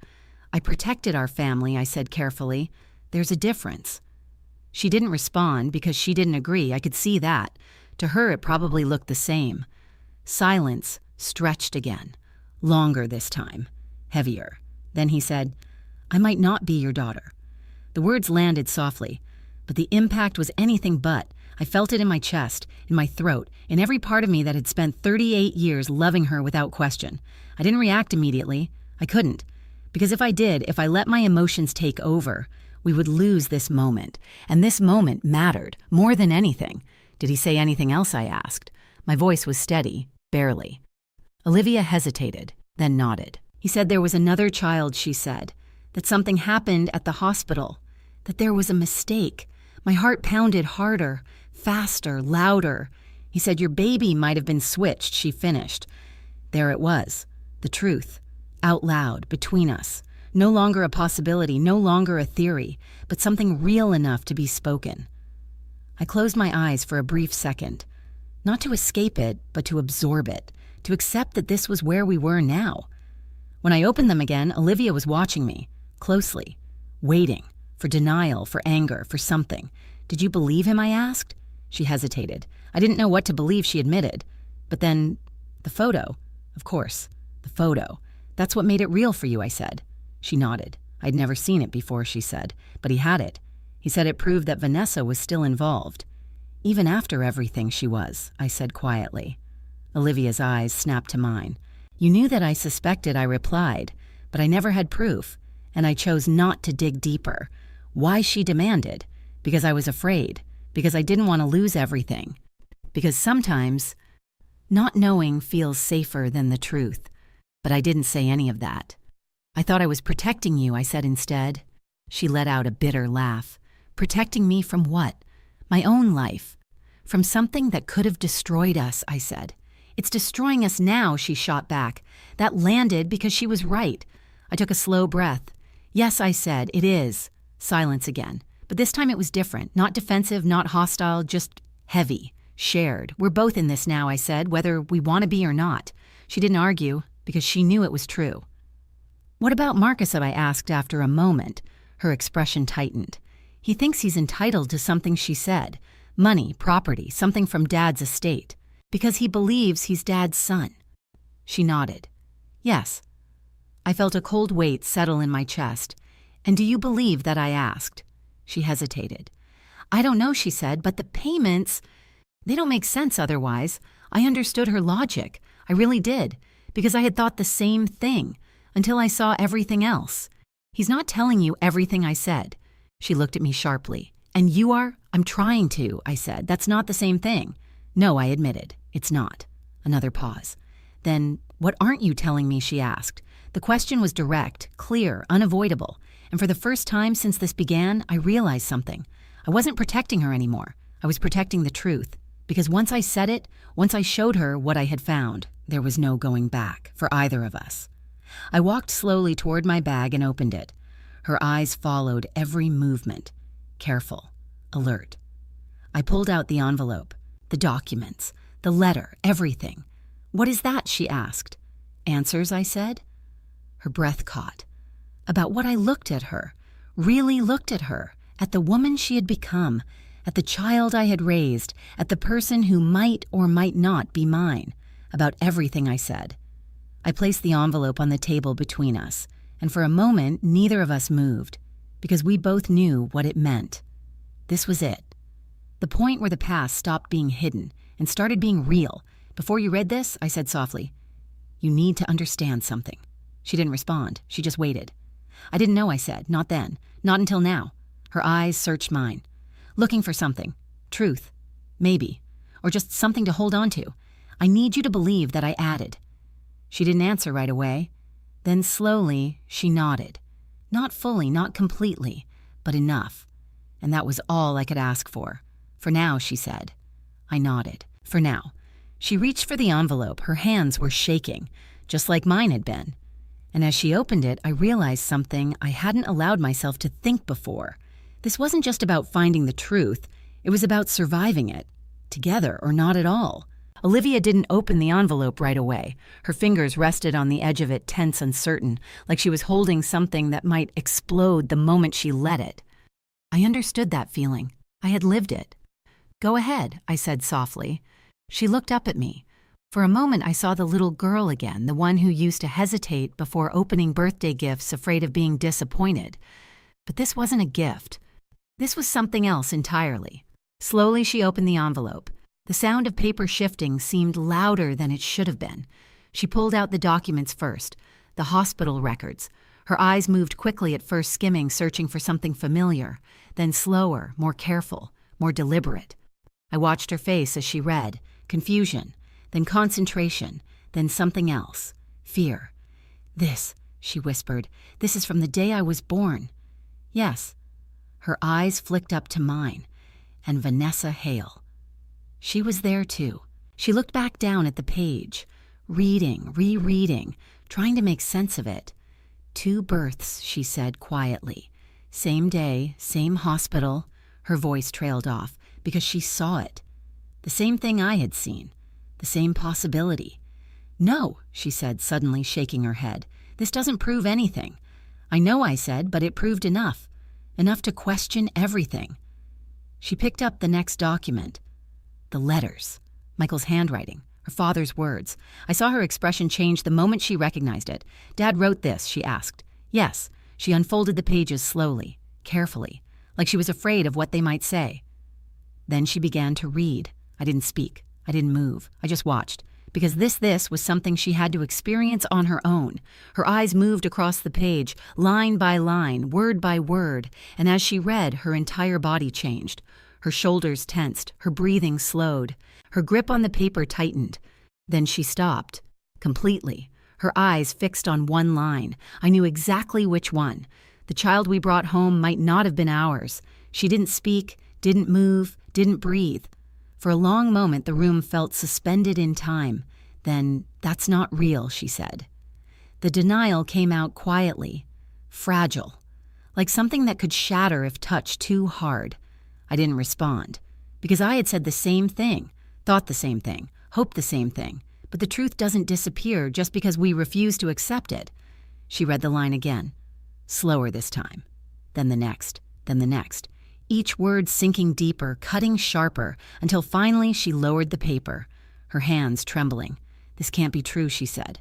"I protected our family," I said carefully. "There's a difference." She didn't respond because she didn't agree. I could see that. To her, it probably looked the same. Silence stretched again. Longer this time. Heavier. Then he said, "I might not be your daughter." The words landed softly, but the impact was anything but. I felt it in my chest, in my throat, in every part of me that had spent 38 years loving her without question. I didn't react immediately. I couldn't. Because if I did, if I let my emotions take over, we would lose this moment. And this moment mattered, more than anything. "Did he say anything else?" I asked. My voice was steady, barely. Olivia hesitated, then nodded. "He said there was another child," she said. "That something happened at the hospital. That there was a mistake." My heart pounded harder, faster, louder. "He said your baby might have been switched," she finished. There it was, the truth. Out loud, between us. No longer a possibility, no longer a theory, but something real enough to be spoken. I closed my eyes for a brief second, not to escape it, but to absorb it, to accept that this was where we were now. When I opened them again, Olivia was watching me, closely, waiting, for denial, for anger, for something. "Did you believe him?" I asked. She hesitated. I didn't know what to believe, she admitted. But then, the photo. Of course, the photo. "That's what made it real for you," I said. She nodded. I'd never seen it before, she said, but he had it. He said it proved that Vanessa was still involved. "Even after everything, she was," I said quietly. Olivia's eyes snapped to mine. "You knew that I suspected," I replied, "but I never had proof, and I chose not to dig deeper." Why, she demanded. Because I was afraid. Because I didn't want to lose everything. Because sometimes not knowing feels safer than the truth. But I didn't say any of that. "I thought I was protecting you," I said instead. She let out a bitter laugh. "Protecting me from what?" "My own life. From something that could have destroyed us," I said. "It's destroying us now," she shot back. That landed because she was right. I took a slow breath. "Yes," I said, "it is." Silence again. But this time it was different. Not defensive, not hostile, just heavy, shared. "We're both in this now," I said, "whether we want to be or not." She didn't argue, because she knew it was true. "What about Marcus?" I asked after a moment. Her expression tightened. "He thinks he's entitled to something," she said. "Money, property, something from Dad's estate. Because he believes he's Dad's son." She nodded. "Yes." I felt a cold weight settle in my chest. "And do you believe that?" I asked. She hesitated. "I don't know," she said, "but the payments, they don't make sense otherwise." I understood her logic. I really did, because I had thought the same thing, until I saw everything else. "He's not telling you everything," I said. She looked at me sharply. "And you are?" "I'm trying to," I said. "That's not the same thing." "No," I admitted. "It's not." Another pause. "Then what aren't you telling me?" she asked. The question was direct, clear, unavoidable. And for the first time since this began, I realized something. I wasn't protecting her anymore. I was protecting the truth. Because once I said it, once I showed her what I had found, there was no going back for either of us. I walked slowly toward my bag and opened it. Her eyes followed every movement, careful, alert. I pulled out the envelope, the documents, the letter, everything. "What is that?" she asked. "Answers," I said. Her breath caught. About what I looked at her, really looked at her, at the woman she had become, at the child I had raised, at the person who might or might not be mine. About everything, I said. I placed the envelope on the table between us, and for a moment neither of us moved, because we both knew what it meant. This was it. The point where the past stopped being hidden and started being real. "Before you read this," I said softly, "you need to understand something." She didn't respond. She just waited. "I didn't know," I said. "Not then. Not until now." Her eyes searched mine. "Looking for something. Truth. Maybe. Or just something to hold on to. I need you to believe that," I added. She didn't answer right away. Then slowly, she nodded. Not fully, not completely, but enough. And that was all I could ask for. "For now," she said. I nodded. "For now." She reached for the envelope. Her hands were shaking, just like mine had been. And as she opened it, I realized something I hadn't allowed myself to think before. This wasn't just about finding the truth. It was about surviving it, together or not at all. Olivia didn't open the envelope right away. Her fingers rested on the edge of it, tense, uncertain, like she was holding something that might explode the moment she let it. I understood that feeling. I had lived it. "Go ahead," I said softly. She looked up at me. For a moment, I saw the little girl again, the one who used to hesitate before opening birthday gifts, afraid of being disappointed. But this wasn't a gift. This was something else entirely. Slowly, she opened the envelope. The sound of paper shifting seemed louder than it should have been. She pulled out the documents first, the hospital records. Her eyes moved quickly at first, skimming, searching for something familiar, then slower, more careful, more deliberate. I watched her face as she read, confusion, then concentration, then something else, fear. "This," she whispered, "this is from the day I was born." "Yes." Her eyes flicked up to mine, and Vanessa Hale. She was there too. She looked back down at the page, reading, rereading, trying to make sense of it. 2 births, she said quietly. Same day, same hospital. Her voice trailed off because she saw it. The same thing I had seen. The same possibility. No, she said, suddenly shaking her head. This doesn't prove anything. I know, I said, but it proved enough. Enough to question everything. She picked up the next document. The letters. Michael's handwriting. Her father's words. I saw her expression change the moment she recognized it. Dad wrote this, she asked. Yes. She unfolded the pages slowly, carefully, like she was afraid of what they might say. Then she began to read. I didn't speak. I didn't move. I just watched. Because this was something she had to experience on her own. Her eyes moved across the page, line by line, word by word, and as she read, her entire body changed. Her shoulders tensed, her breathing slowed. Her grip on the paper tightened. Then she stopped, completely, her eyes fixed on one line. I knew exactly which one. The child we brought home might not have been ours. She didn't speak, didn't move, didn't breathe. For a long moment, the room felt suspended in time. Then, that's not real, she said. The denial came out quietly, fragile, like something that could shatter if touched too hard. I didn't respond, because I had said the same thing, thought the same thing, hoped the same thing, but the truth doesn't disappear just because we refuse to accept it. She read the line again, slower this time, then the next, then the next, each word sinking deeper, cutting sharper, until finally she lowered the paper, her hands trembling. This can't be true, she said.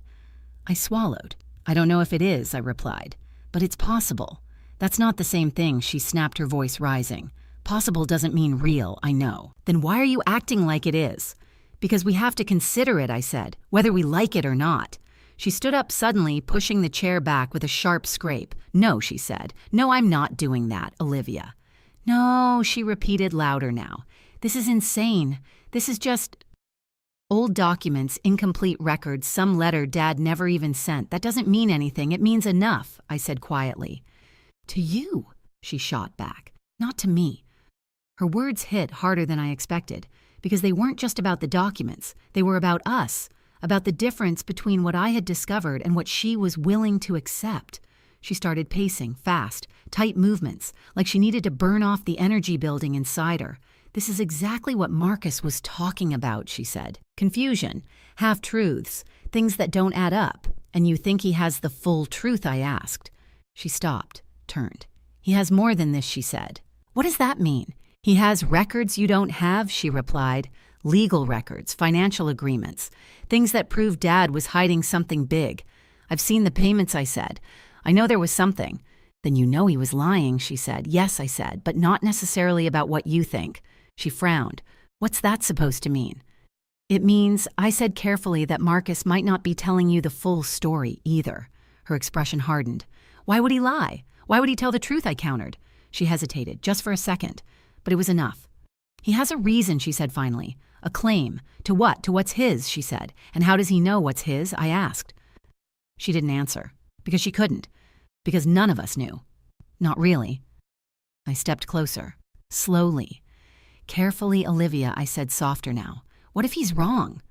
I swallowed. I don't know if it is, I replied, but it's possible. That's not the same thing, she snapped, her voice rising. Possible doesn't mean real, I know. Then why are you acting like it is? Because we have to consider it, I said, whether we like it or not. She stood up suddenly, pushing the chair back with a sharp scrape. No, she said. No, I'm not doing that, Olivia. No, she repeated louder now. This is insane. This is just old documents, incomplete records, some letter Dad never even sent. That doesn't mean anything. It means enough, I said quietly. To you, she shot back. Not to me. Her words hit harder than I expected, because they weren't just about the documents. They were about us, about the difference between what I had discovered and what she was willing to accept. She started pacing, fast, tight movements, like she needed to burn off the energy building inside her. This is exactly what Marcus was talking about, she said. Confusion, half-truths, things that don't add up. And you think he has the full truth, I asked. She stopped, turned. He has more than this, she said. What does that mean? He has records you don't have, she replied. Legal records, financial agreements, things that prove Dad was hiding something big. I've seen the payments, I said. I know there was something. Then you know he was lying, she said. Yes, I said, but not necessarily about what you think. She frowned. What's that supposed to mean? It means, I said carefully, that Marcus might not be telling you the full story either. Her expression hardened. Why would he lie? Why would he tell the truth, I countered. She hesitated, just for a second. But it was enough. He has a reason, she said finally. A claim. To what? To what's his, she said. And how does he know what's his? I asked. She didn't answer. Because she couldn't. Because none of us knew. Not really. I stepped closer. Slowly. Carefully, Olivia, I said softer now. What if he's wrong?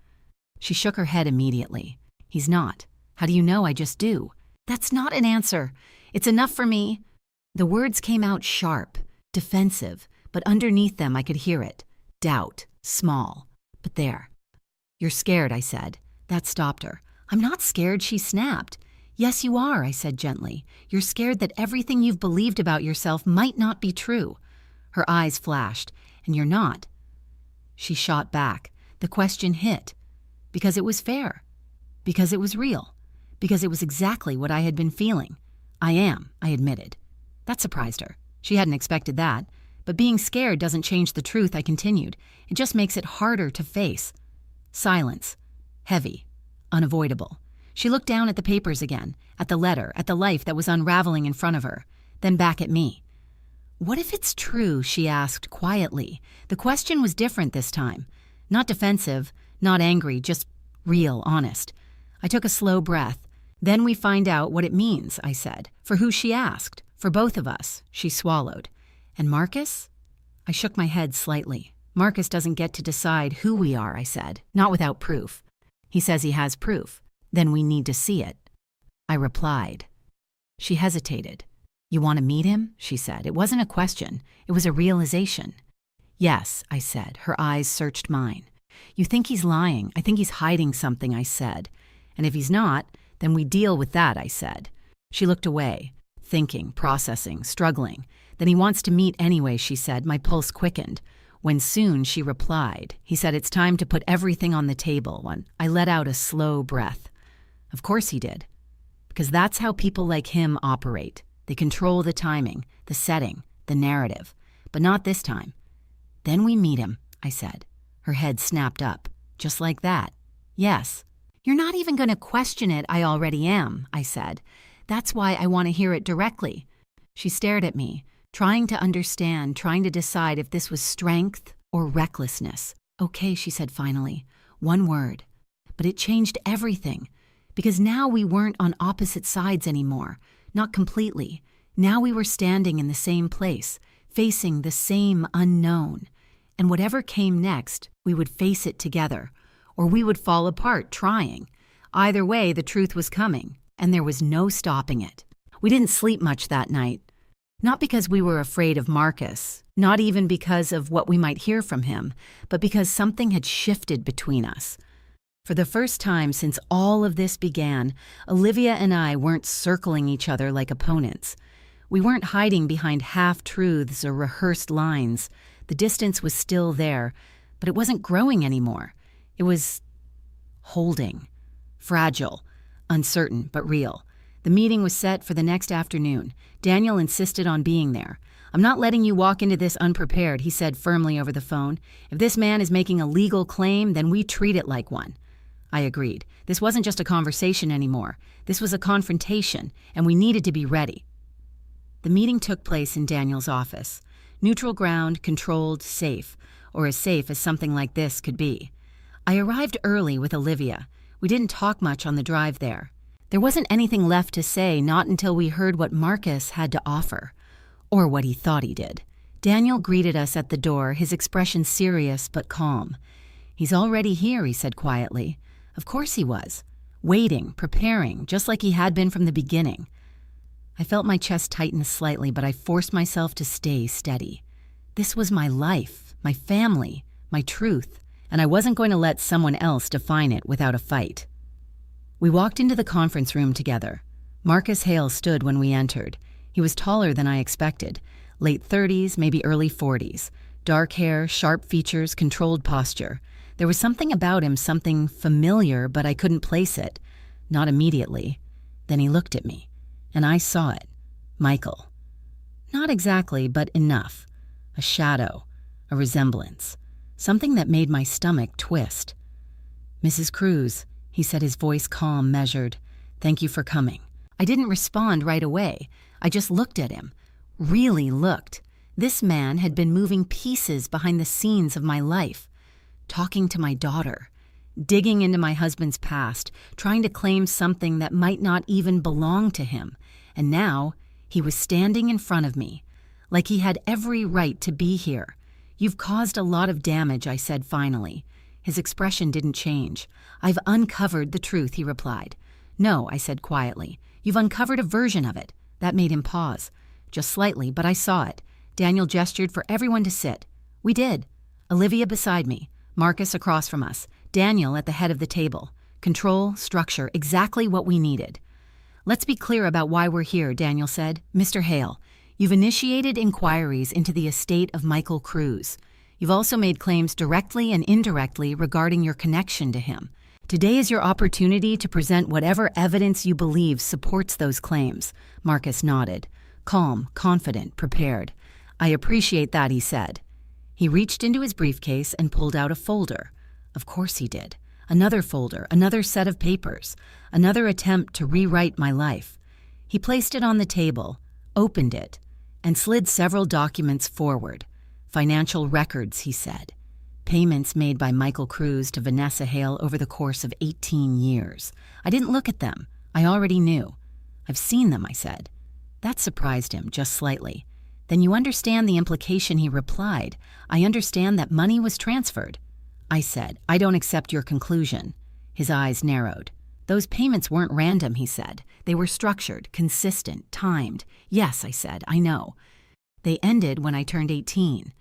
She shook her head immediately. He's not. How do you know? I just do. That's not an answer. It's enough for me. The words came out sharp, defensive, but underneath them I could hear it. Doubt. Small. But there. You're scared, I said. That stopped her. I'm not scared, she snapped. Yes, you are, I said gently. You're scared that everything you've believed about yourself might not be true. Her eyes flashed. And you're not. She shot back. The question hit. Because it was fair. Because it was real. Because it was exactly what I had been feeling. I am, I admitted. That surprised her. She hadn't expected that. But being scared doesn't change the truth, I continued. It just makes it harder to face. Silence. Heavy. Unavoidable. She looked down at the papers again, at the letter, at the life that was unraveling in front of her, then back at me. What if it's true, she asked quietly. The question was different this time. Not defensive, not angry, just real, honest. I took a slow breath. Then we find out what it means, I said. For who, she asked. For both of us, she swallowed. And Marcus? I shook my head slightly. Marcus doesn't get to decide who we are, I said. Not without proof. He says he has proof. Then we need to see it. I replied. She hesitated. "You want to meet him?" she said. It wasn't a question. It was a realization. "Yes," I said. Her eyes searched mine. "You think he's lying. I think he's hiding something," I said. "And if he's not, then we deal with that," I said. She looked away, thinking, processing, struggling. "Then he wants to meet anyway," she said. My pulse quickened. When soon she replied. He said, "It's time to put everything on the table." I let out a slow breath. Of course he did. Because that's how people like him operate. They control the timing, the setting, the narrative. But not this time. "Then we meet him," I said. Her head snapped up. "Just like that?" "Yes." "You're not even going to question it." "I already am," I said. "That's why I want to hear it directly." She stared at me, trying to understand, trying to decide if this was strength or recklessness. "Okay," she said finally. One word. But it changed everything. Because now we weren't on opposite sides anymore. Not completely. Now we were standing in the same place, facing the same unknown. And whatever came next, we would face it together. Or we would fall apart trying. Either way, the truth was coming, and there was no stopping it. We didn't sleep much that night. Not because we were afraid of Marcus, not even because of what we might hear from him, but because something had shifted between us. For the first time since all of this began, Olivia and I weren't circling each other like opponents. We weren't hiding behind half-truths or rehearsed lines. The distance was still there, but it wasn't growing anymore. It was holding, fragile, uncertain, but real. The meeting was set for the next afternoon. Daniel insisted on being there. "I'm not letting you walk into this unprepared," he said firmly over the phone. "If this man is making a legal claim, then we treat it like one." I agreed. This wasn't just a conversation anymore. This was a confrontation, and we needed to be ready. The meeting took place in Daniel's office. Neutral ground, controlled, safe, or as safe as something like this could be. I arrived early with Olivia. We didn't talk much on the drive there. There wasn't anything left to say, not until we heard what Marcus had to offer. Or what he thought he did. Daniel greeted us at the door, his expression serious but calm. "He's already here," he said quietly. Of course he was. Waiting, preparing, just like he had been from the beginning. I felt my chest tighten slightly, but I forced myself to stay steady. This was my life, my family, my truth, and I wasn't going to let someone else define it without a fight. We walked into the conference room together. Marcus Hale stood when we entered. He was taller than I expected, late 30s, maybe early 40s. Dark hair, sharp features, controlled posture. There was something about him, something familiar, but I couldn't place it. Not immediately. Then he looked at me, and I saw it. Michael. Not exactly, but enough. A shadow, a resemblance. Something that made my stomach twist. "Mrs. Cruz," he said, his voice calm, measured. "Thank you for coming." I didn't respond right away. I just looked at him. Really looked. This man had been moving pieces behind the scenes of my life. Talking to my daughter, digging into my husband's past, trying to claim something that might not even belong to him. And now, he was standing in front of me, like he had every right to be here. "You've caused a lot of damage," I said finally. His expression didn't change. "I've uncovered the truth," he replied. "No," I said quietly. "You've uncovered a version of it." That made him pause. Just slightly, but I saw it. Daniel gestured for everyone to sit. We did. Olivia beside me. Marcus across from us, Daniel at the head of the table. Control, structure, exactly what we needed. "Let's be clear about why we're here," Daniel said. "Mr. Hale, you've initiated inquiries into the estate of Michael Cruz. You've also made claims directly and indirectly regarding your connection to him. Today is your opportunity to present whatever evidence you believe supports those claims." Marcus nodded. Calm, confident, prepared. "I appreciate that," he said. He reached into his briefcase and pulled out a folder. Of course he did. Another folder, another set of papers, another attempt to rewrite my life. He placed it on the table, opened it, and slid several documents forward. Financial records, he said. Payments made by Michael Cruz to Vanessa Hale over the course of 18 years. I didn't look at them. I already knew. "I've seen them," I said. That surprised him just slightly. "Then you understand the implication," he replied. "I understand that money was transferred." I said, "I don't accept your conclusion." His eyes narrowed. Those payments weren't random, he said. They were structured, consistent, timed. Yes, I said, I know. They ended when I turned 18.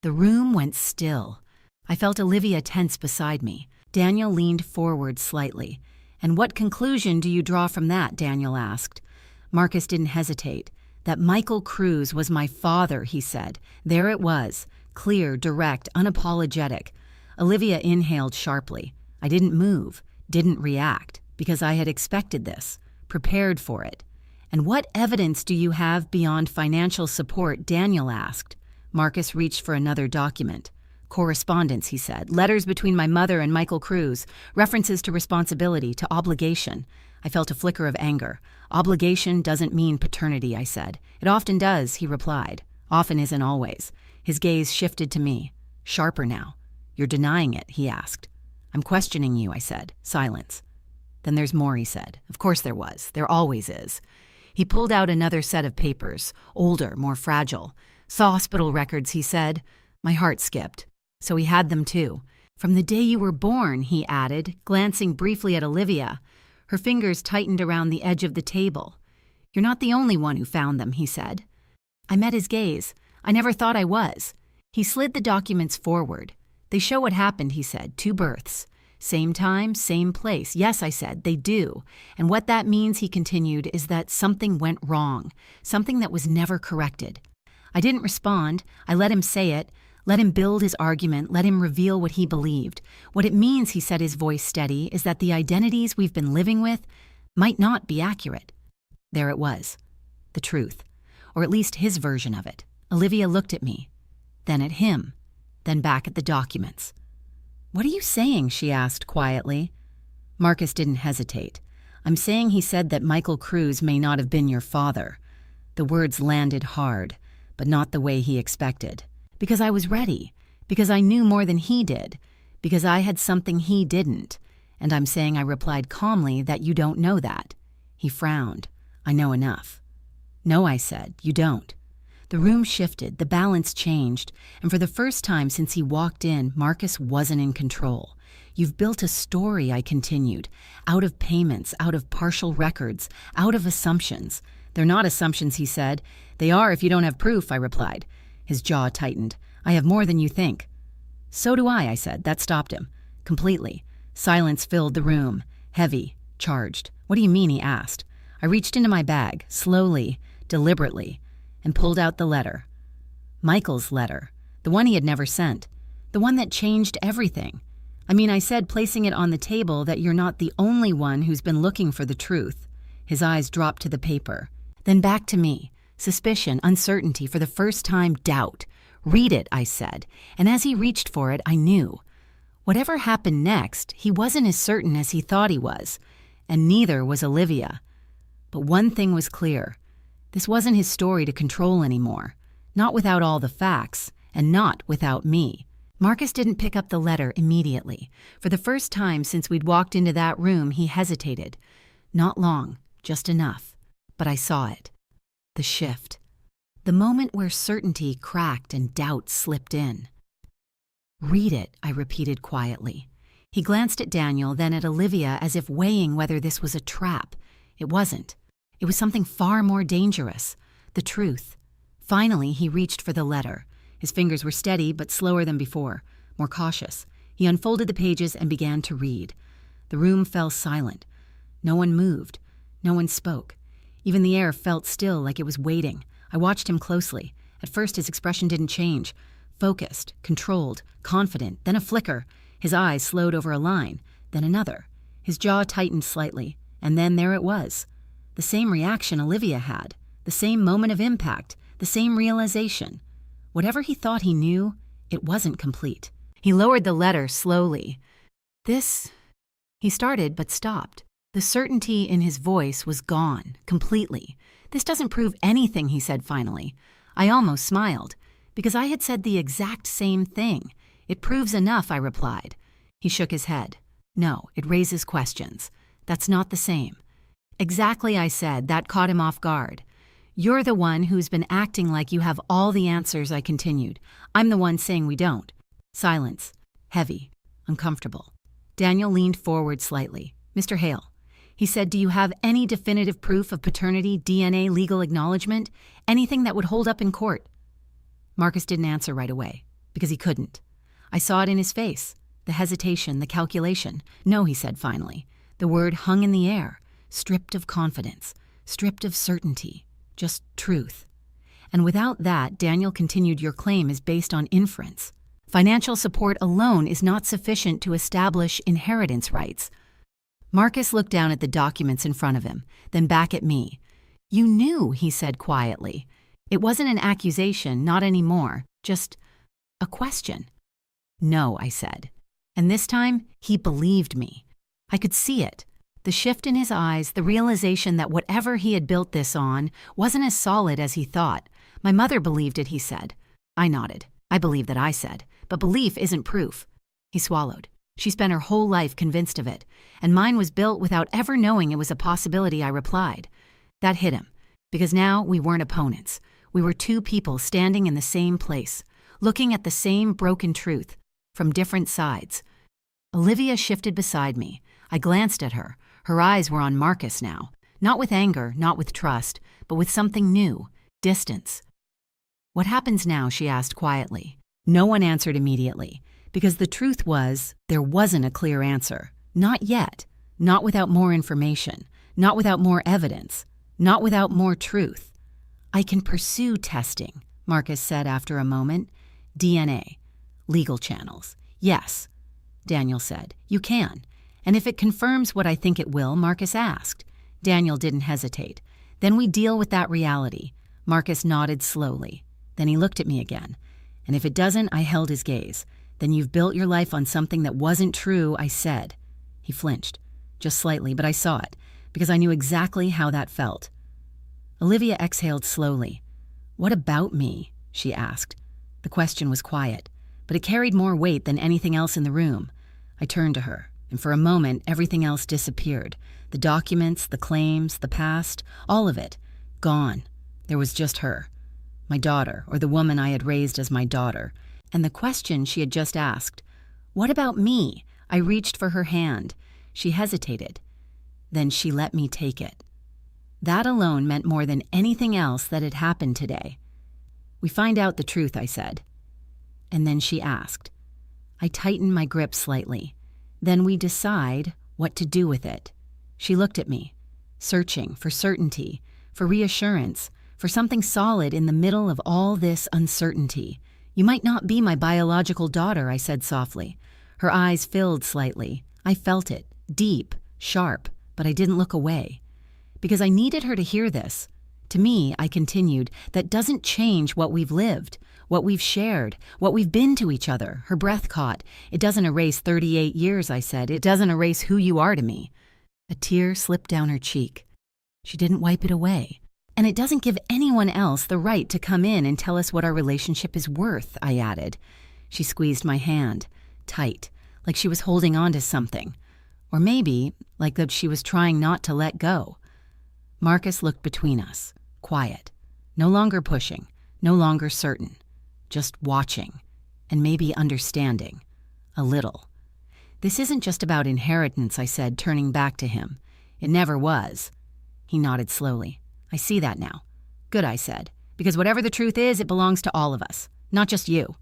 The room went still. I felt Olivia tense beside me. Daniel leaned forward slightly. And what conclusion do you draw from that? Daniel asked. Marcus didn't hesitate. That Michael Cruz was my father, he said. There it was, clear, direct, unapologetic. Olivia inhaled sharply. I didn't move, didn't react, because I had expected this, prepared for it. And what evidence do you have beyond financial support? Daniel asked. Marcus reached for another document. Correspondence, he said. Letters between my mother and Michael Cruz. References to responsibility, to obligation. I felt a flicker of anger. Obligation doesn't mean paternity, I said. It often does, he replied. Often isn't always. His gaze shifted to me. Sharper now. You're denying it, he asked. I'm questioning you, I said. Silence. Then there's more, he said. Of course there was. There always is. He pulled out another set of papers, older, more fragile. Saw hospital records, he said. My heart skipped. So he had them too. From the day you were born, he added, glancing briefly at Olivia. Her fingers tightened around the edge of the table. You're not the only one who found them, he said. I met his gaze. I never thought I was. He slid the documents forward. They show what happened, he said. 2 births. Same time, same place. Yes, I said, they do. And what that means, he continued, is that something went wrong. Something that was never corrected. I didn't respond. I let him say it. Let him build his argument, let him reveal what he believed. What it means, he said, his voice steady, is that the identities we've been living with might not be accurate. There it was. The truth. Or at least his version of it. Olivia looked at me, then at him, then back at the documents. What are you saying? She asked quietly. Marcus didn't hesitate. I'm saying he said that Michael Cruz may not have been your father. The words landed hard, but not the way he expected. Because I was ready, because I knew more than he did, because I had something he didn't, and I'm saying I replied calmly that you don't know that. He frowned. I know enough. No, I said, you don't. The room shifted, the balance changed, and for the first time since he walked in, Marcus wasn't in control. You've built a story, I continued, out of payments, out of partial records, out of assumptions. They're not assumptions, he said. They are if you don't have proof, I replied. His jaw tightened. I have more than you think. So do I said. That stopped him. Completely. Silence filled the room. Heavy. Charged. What do you mean? He asked. I reached into my bag, slowly, deliberately, and pulled out the letter. Michael's letter. The one he had never sent. The one that changed everything. I said, placing it on the table, that you're not the only one who's been looking for the truth. His eyes dropped to the paper. Then back to me. Suspicion, uncertainty, for the first time, doubt. Read it, I said, and as he reached for it, I knew. Whatever happened next, he wasn't as certain as he thought he was, and neither was Olivia. But one thing was clear. This wasn't his story to control anymore. Not without all the facts, and not without me. Marcus didn't pick up the letter immediately. For the first time since we'd walked into that room, he hesitated. Not long, just enough. But I saw it. The shift. The moment where certainty cracked and doubt slipped in. Read it, I repeated quietly. He glanced at Daniel, then at Olivia, as if weighing whether this was a trap. It wasn't. It was something far more dangerous. The truth. Finally, he reached for the letter. His fingers were steady, but slower than before, more cautious. He unfolded the pages and began to read. The room fell silent. No one moved. No one spoke. Even the air felt still, like it was waiting. I watched him closely. At first, his expression didn't change. Focused, controlled, confident, then a flicker. His eyes slowed over a line, then another. His jaw tightened slightly, and then there it was. The same reaction Olivia had, the same moment of impact, the same realization. Whatever he thought he knew, it wasn't complete. He lowered the letter slowly. This... He started, but stopped. The certainty in his voice was gone, completely. This doesn't prove anything, he said finally. I almost smiled, because I had said the exact same thing. It proves enough, I replied. He shook his head. No, it raises questions. That's not the same. Exactly, I said. That caught him off guard. You're the one who's been acting like you have all the answers, I continued. I'm the one saying we don't. Silence. Heavy. Uncomfortable. Daniel leaned forward slightly. Mr. Hale. He said, "Do you have any definitive proof of paternity, DNA, legal acknowledgement, anything that would hold up in court?" Marcus didn't answer right away, because he couldn't. I saw it in his face, the hesitation, the calculation. "No," he said finally. The word hung in the air, stripped of confidence, stripped of certainty, just truth. "And without that," Daniel continued, "your claim is based on inference. Financial support alone is not sufficient to establish inheritance rights." Marcus looked down at the documents in front of him, then back at me. "You knew," he said quietly. It wasn't an accusation, not anymore, just a question. "No," I said. And this time, he believed me. I could see it. The shift in his eyes, the realization that whatever he had built this on wasn't as solid as he thought. "My mother believed it," he said. I nodded. I believe that I said, but belief isn't proof. He swallowed. "She spent her whole life convinced of it, and mine was built without ever knowing it was a possibility," I replied. That hit him, because now we weren't opponents. We were two people standing in the same place, looking at the same broken truth, from different sides. Olivia shifted beside me. I glanced at her. Her eyes were on Marcus now, not with anger, not with trust, but with something new, distance. "What happens now?" she asked quietly. No one answered immediately, because the truth was, there wasn't a clear answer. Not yet. Not without more information. Not without more evidence. Not without more truth. "I can pursue testing," Marcus said after a moment. "DNA. Legal channels. Yes," Daniel said. "You can. And if it confirms what I think it will," Marcus asked. Daniel didn't hesitate. "Then we deal with that reality." Marcus nodded slowly. Then he looked at me again. "And if it doesn't," I held his gaze. "Then you've built your life on something that wasn't true," I said. He flinched, just slightly, but I saw it, because I knew exactly how that felt. Olivia exhaled slowly. "What about me?" she asked. The question was quiet, but it carried more weight than anything else in the room. I turned to her, and for a moment everything else disappeared. The documents, the claims, the past, all of it, gone. There was just her. My daughter, or the woman I had raised as my daughter, and the question she had just asked. "What about me?" I reached for her hand. She hesitated. Then she let me take it. That alone meant more than anything else that had happened today. "We find out the truth," I said. And then she asked. I tightened my grip slightly. "Then we decide what to do with it." She looked at me, searching for certainty, for reassurance, for something solid in the middle of all this uncertainty. "You might not be my biological daughter," I said softly. Her eyes filled slightly. I felt it, deep, sharp, but I didn't look away. Because I needed her to hear this. To me, I continued, that doesn't change what we've lived, what we've shared, what we've been to each other. Her breath caught. "It doesn't erase 38 years, I said. "It doesn't erase who you are to me." A tear slipped down her cheek. She didn't wipe it away. "And it doesn't give anyone else the right to come in and tell us what our relationship is worth," I added. She squeezed my hand, tight, like she was holding on to something. Or maybe, like that she was trying not to let go. Marcus looked between us, quiet, no longer pushing, no longer certain, just watching, and maybe understanding, a little. "This isn't just about inheritance," I said, turning back to him. "It never was." He nodded slowly. "I see that now." "Good," I said, "because whatever the truth is, it belongs to all of us, not just you."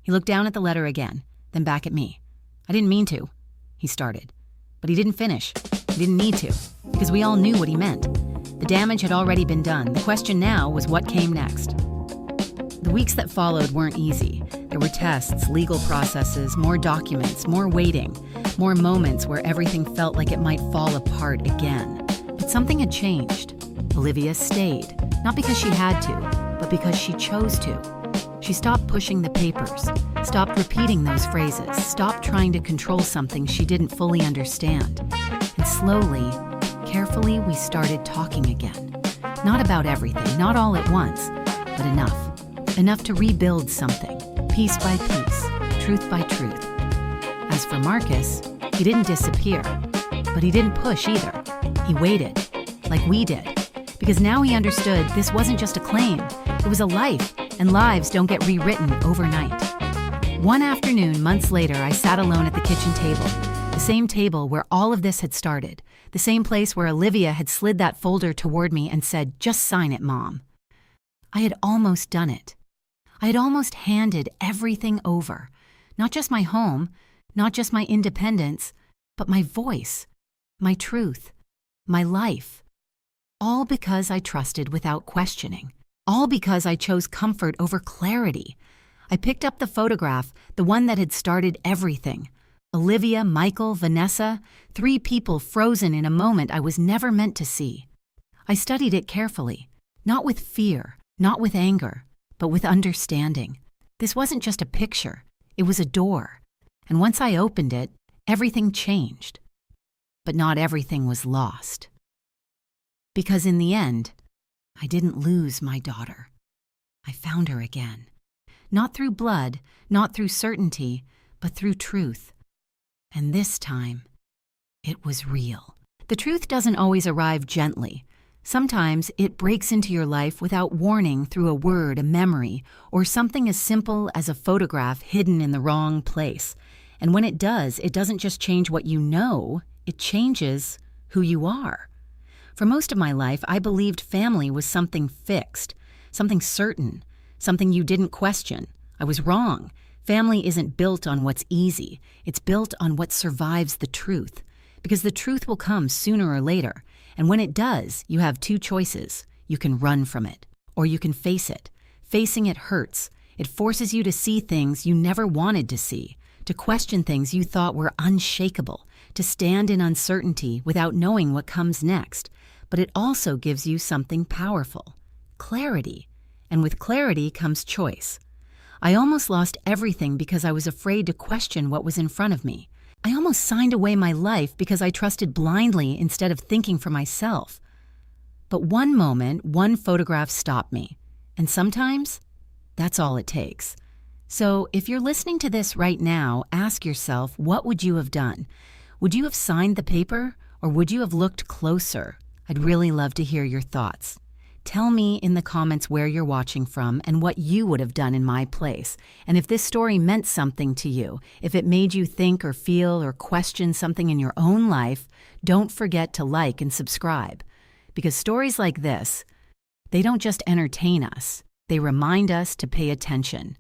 He looked down at the letter again, then back at me. "I didn't mean to," he started. But he didn't finish. He didn't need to, because we all knew what he meant. The damage had already been done. The question now was what came next. The weeks that followed weren't easy. There were tests, legal processes, more documents, more waiting, more moments where everything felt like it might fall apart again. But something had changed. Olivia stayed, not because she had to, but because she chose to. She stopped pushing the papers, stopped repeating those phrases, stopped trying to control something she didn't fully understand. And slowly, carefully, we started talking again. Not about everything, not all at once, but enough. Enough to rebuild something, piece by piece, truth by truth. As for Marcus, he didn't disappear, but he didn't push either. He waited, like we did, because now he understood this wasn't just a claim, it was a life, and lives don't get rewritten overnight. One afternoon, months later, I sat alone at the kitchen table. The same table where all of this had started. The same place where Olivia had slid that folder toward me and said, "Just sign it, Mom." I had almost done it. I had almost handed everything over. Not just my home, not just my independence, but my voice, my truth, my life. All because I trusted without questioning. All because I chose comfort over clarity. I picked up the photograph, the one that had started everything. Olivia, Michael, Vanessa, 3 people frozen in a moment I was never meant to see. I studied it carefully, not with fear, not with anger, but with understanding. This wasn't just a picture, it was a door. And once I opened it, everything changed. But not everything was lost. Because in the end, I didn't lose my daughter. I found her again. Not through blood, not through certainty, but through truth. And this time, it was real. The truth doesn't always arrive gently. Sometimes it breaks into your life without warning through a word, a memory, or something as simple as a photograph hidden in the wrong place. And when it does, it doesn't just change what you know, it changes who you are. For most of my life, I believed family was something fixed, something certain, something you didn't question. I was wrong. Family isn't built on what's easy. It's built on what survives the truth. Because the truth will come sooner or later. And when it does, you have 2 choices. You can run from it, or you can face it. Facing it hurts. It forces you to see things you never wanted to see, to question things you thought were unshakable, to stand in uncertainty without knowing what comes next. But it also gives you something powerful, clarity. And with clarity comes choice. I almost lost everything because I was afraid to question what was in front of me. I almost signed away my life because I trusted blindly instead of thinking for myself. But one moment, one photograph stopped me. And sometimes, that's all it takes. So if you're listening to this right now, ask yourself, what would you have done? Would you have signed the paper, or would you have looked closer? I'd really love to hear your thoughts. Tell me in the comments where you're watching from and what you would have done in my place. And if this story meant something to you, if it made you think or feel or question something in your own life, don't forget to like and subscribe. Because stories like this, they don't just entertain us, they remind us to pay attention,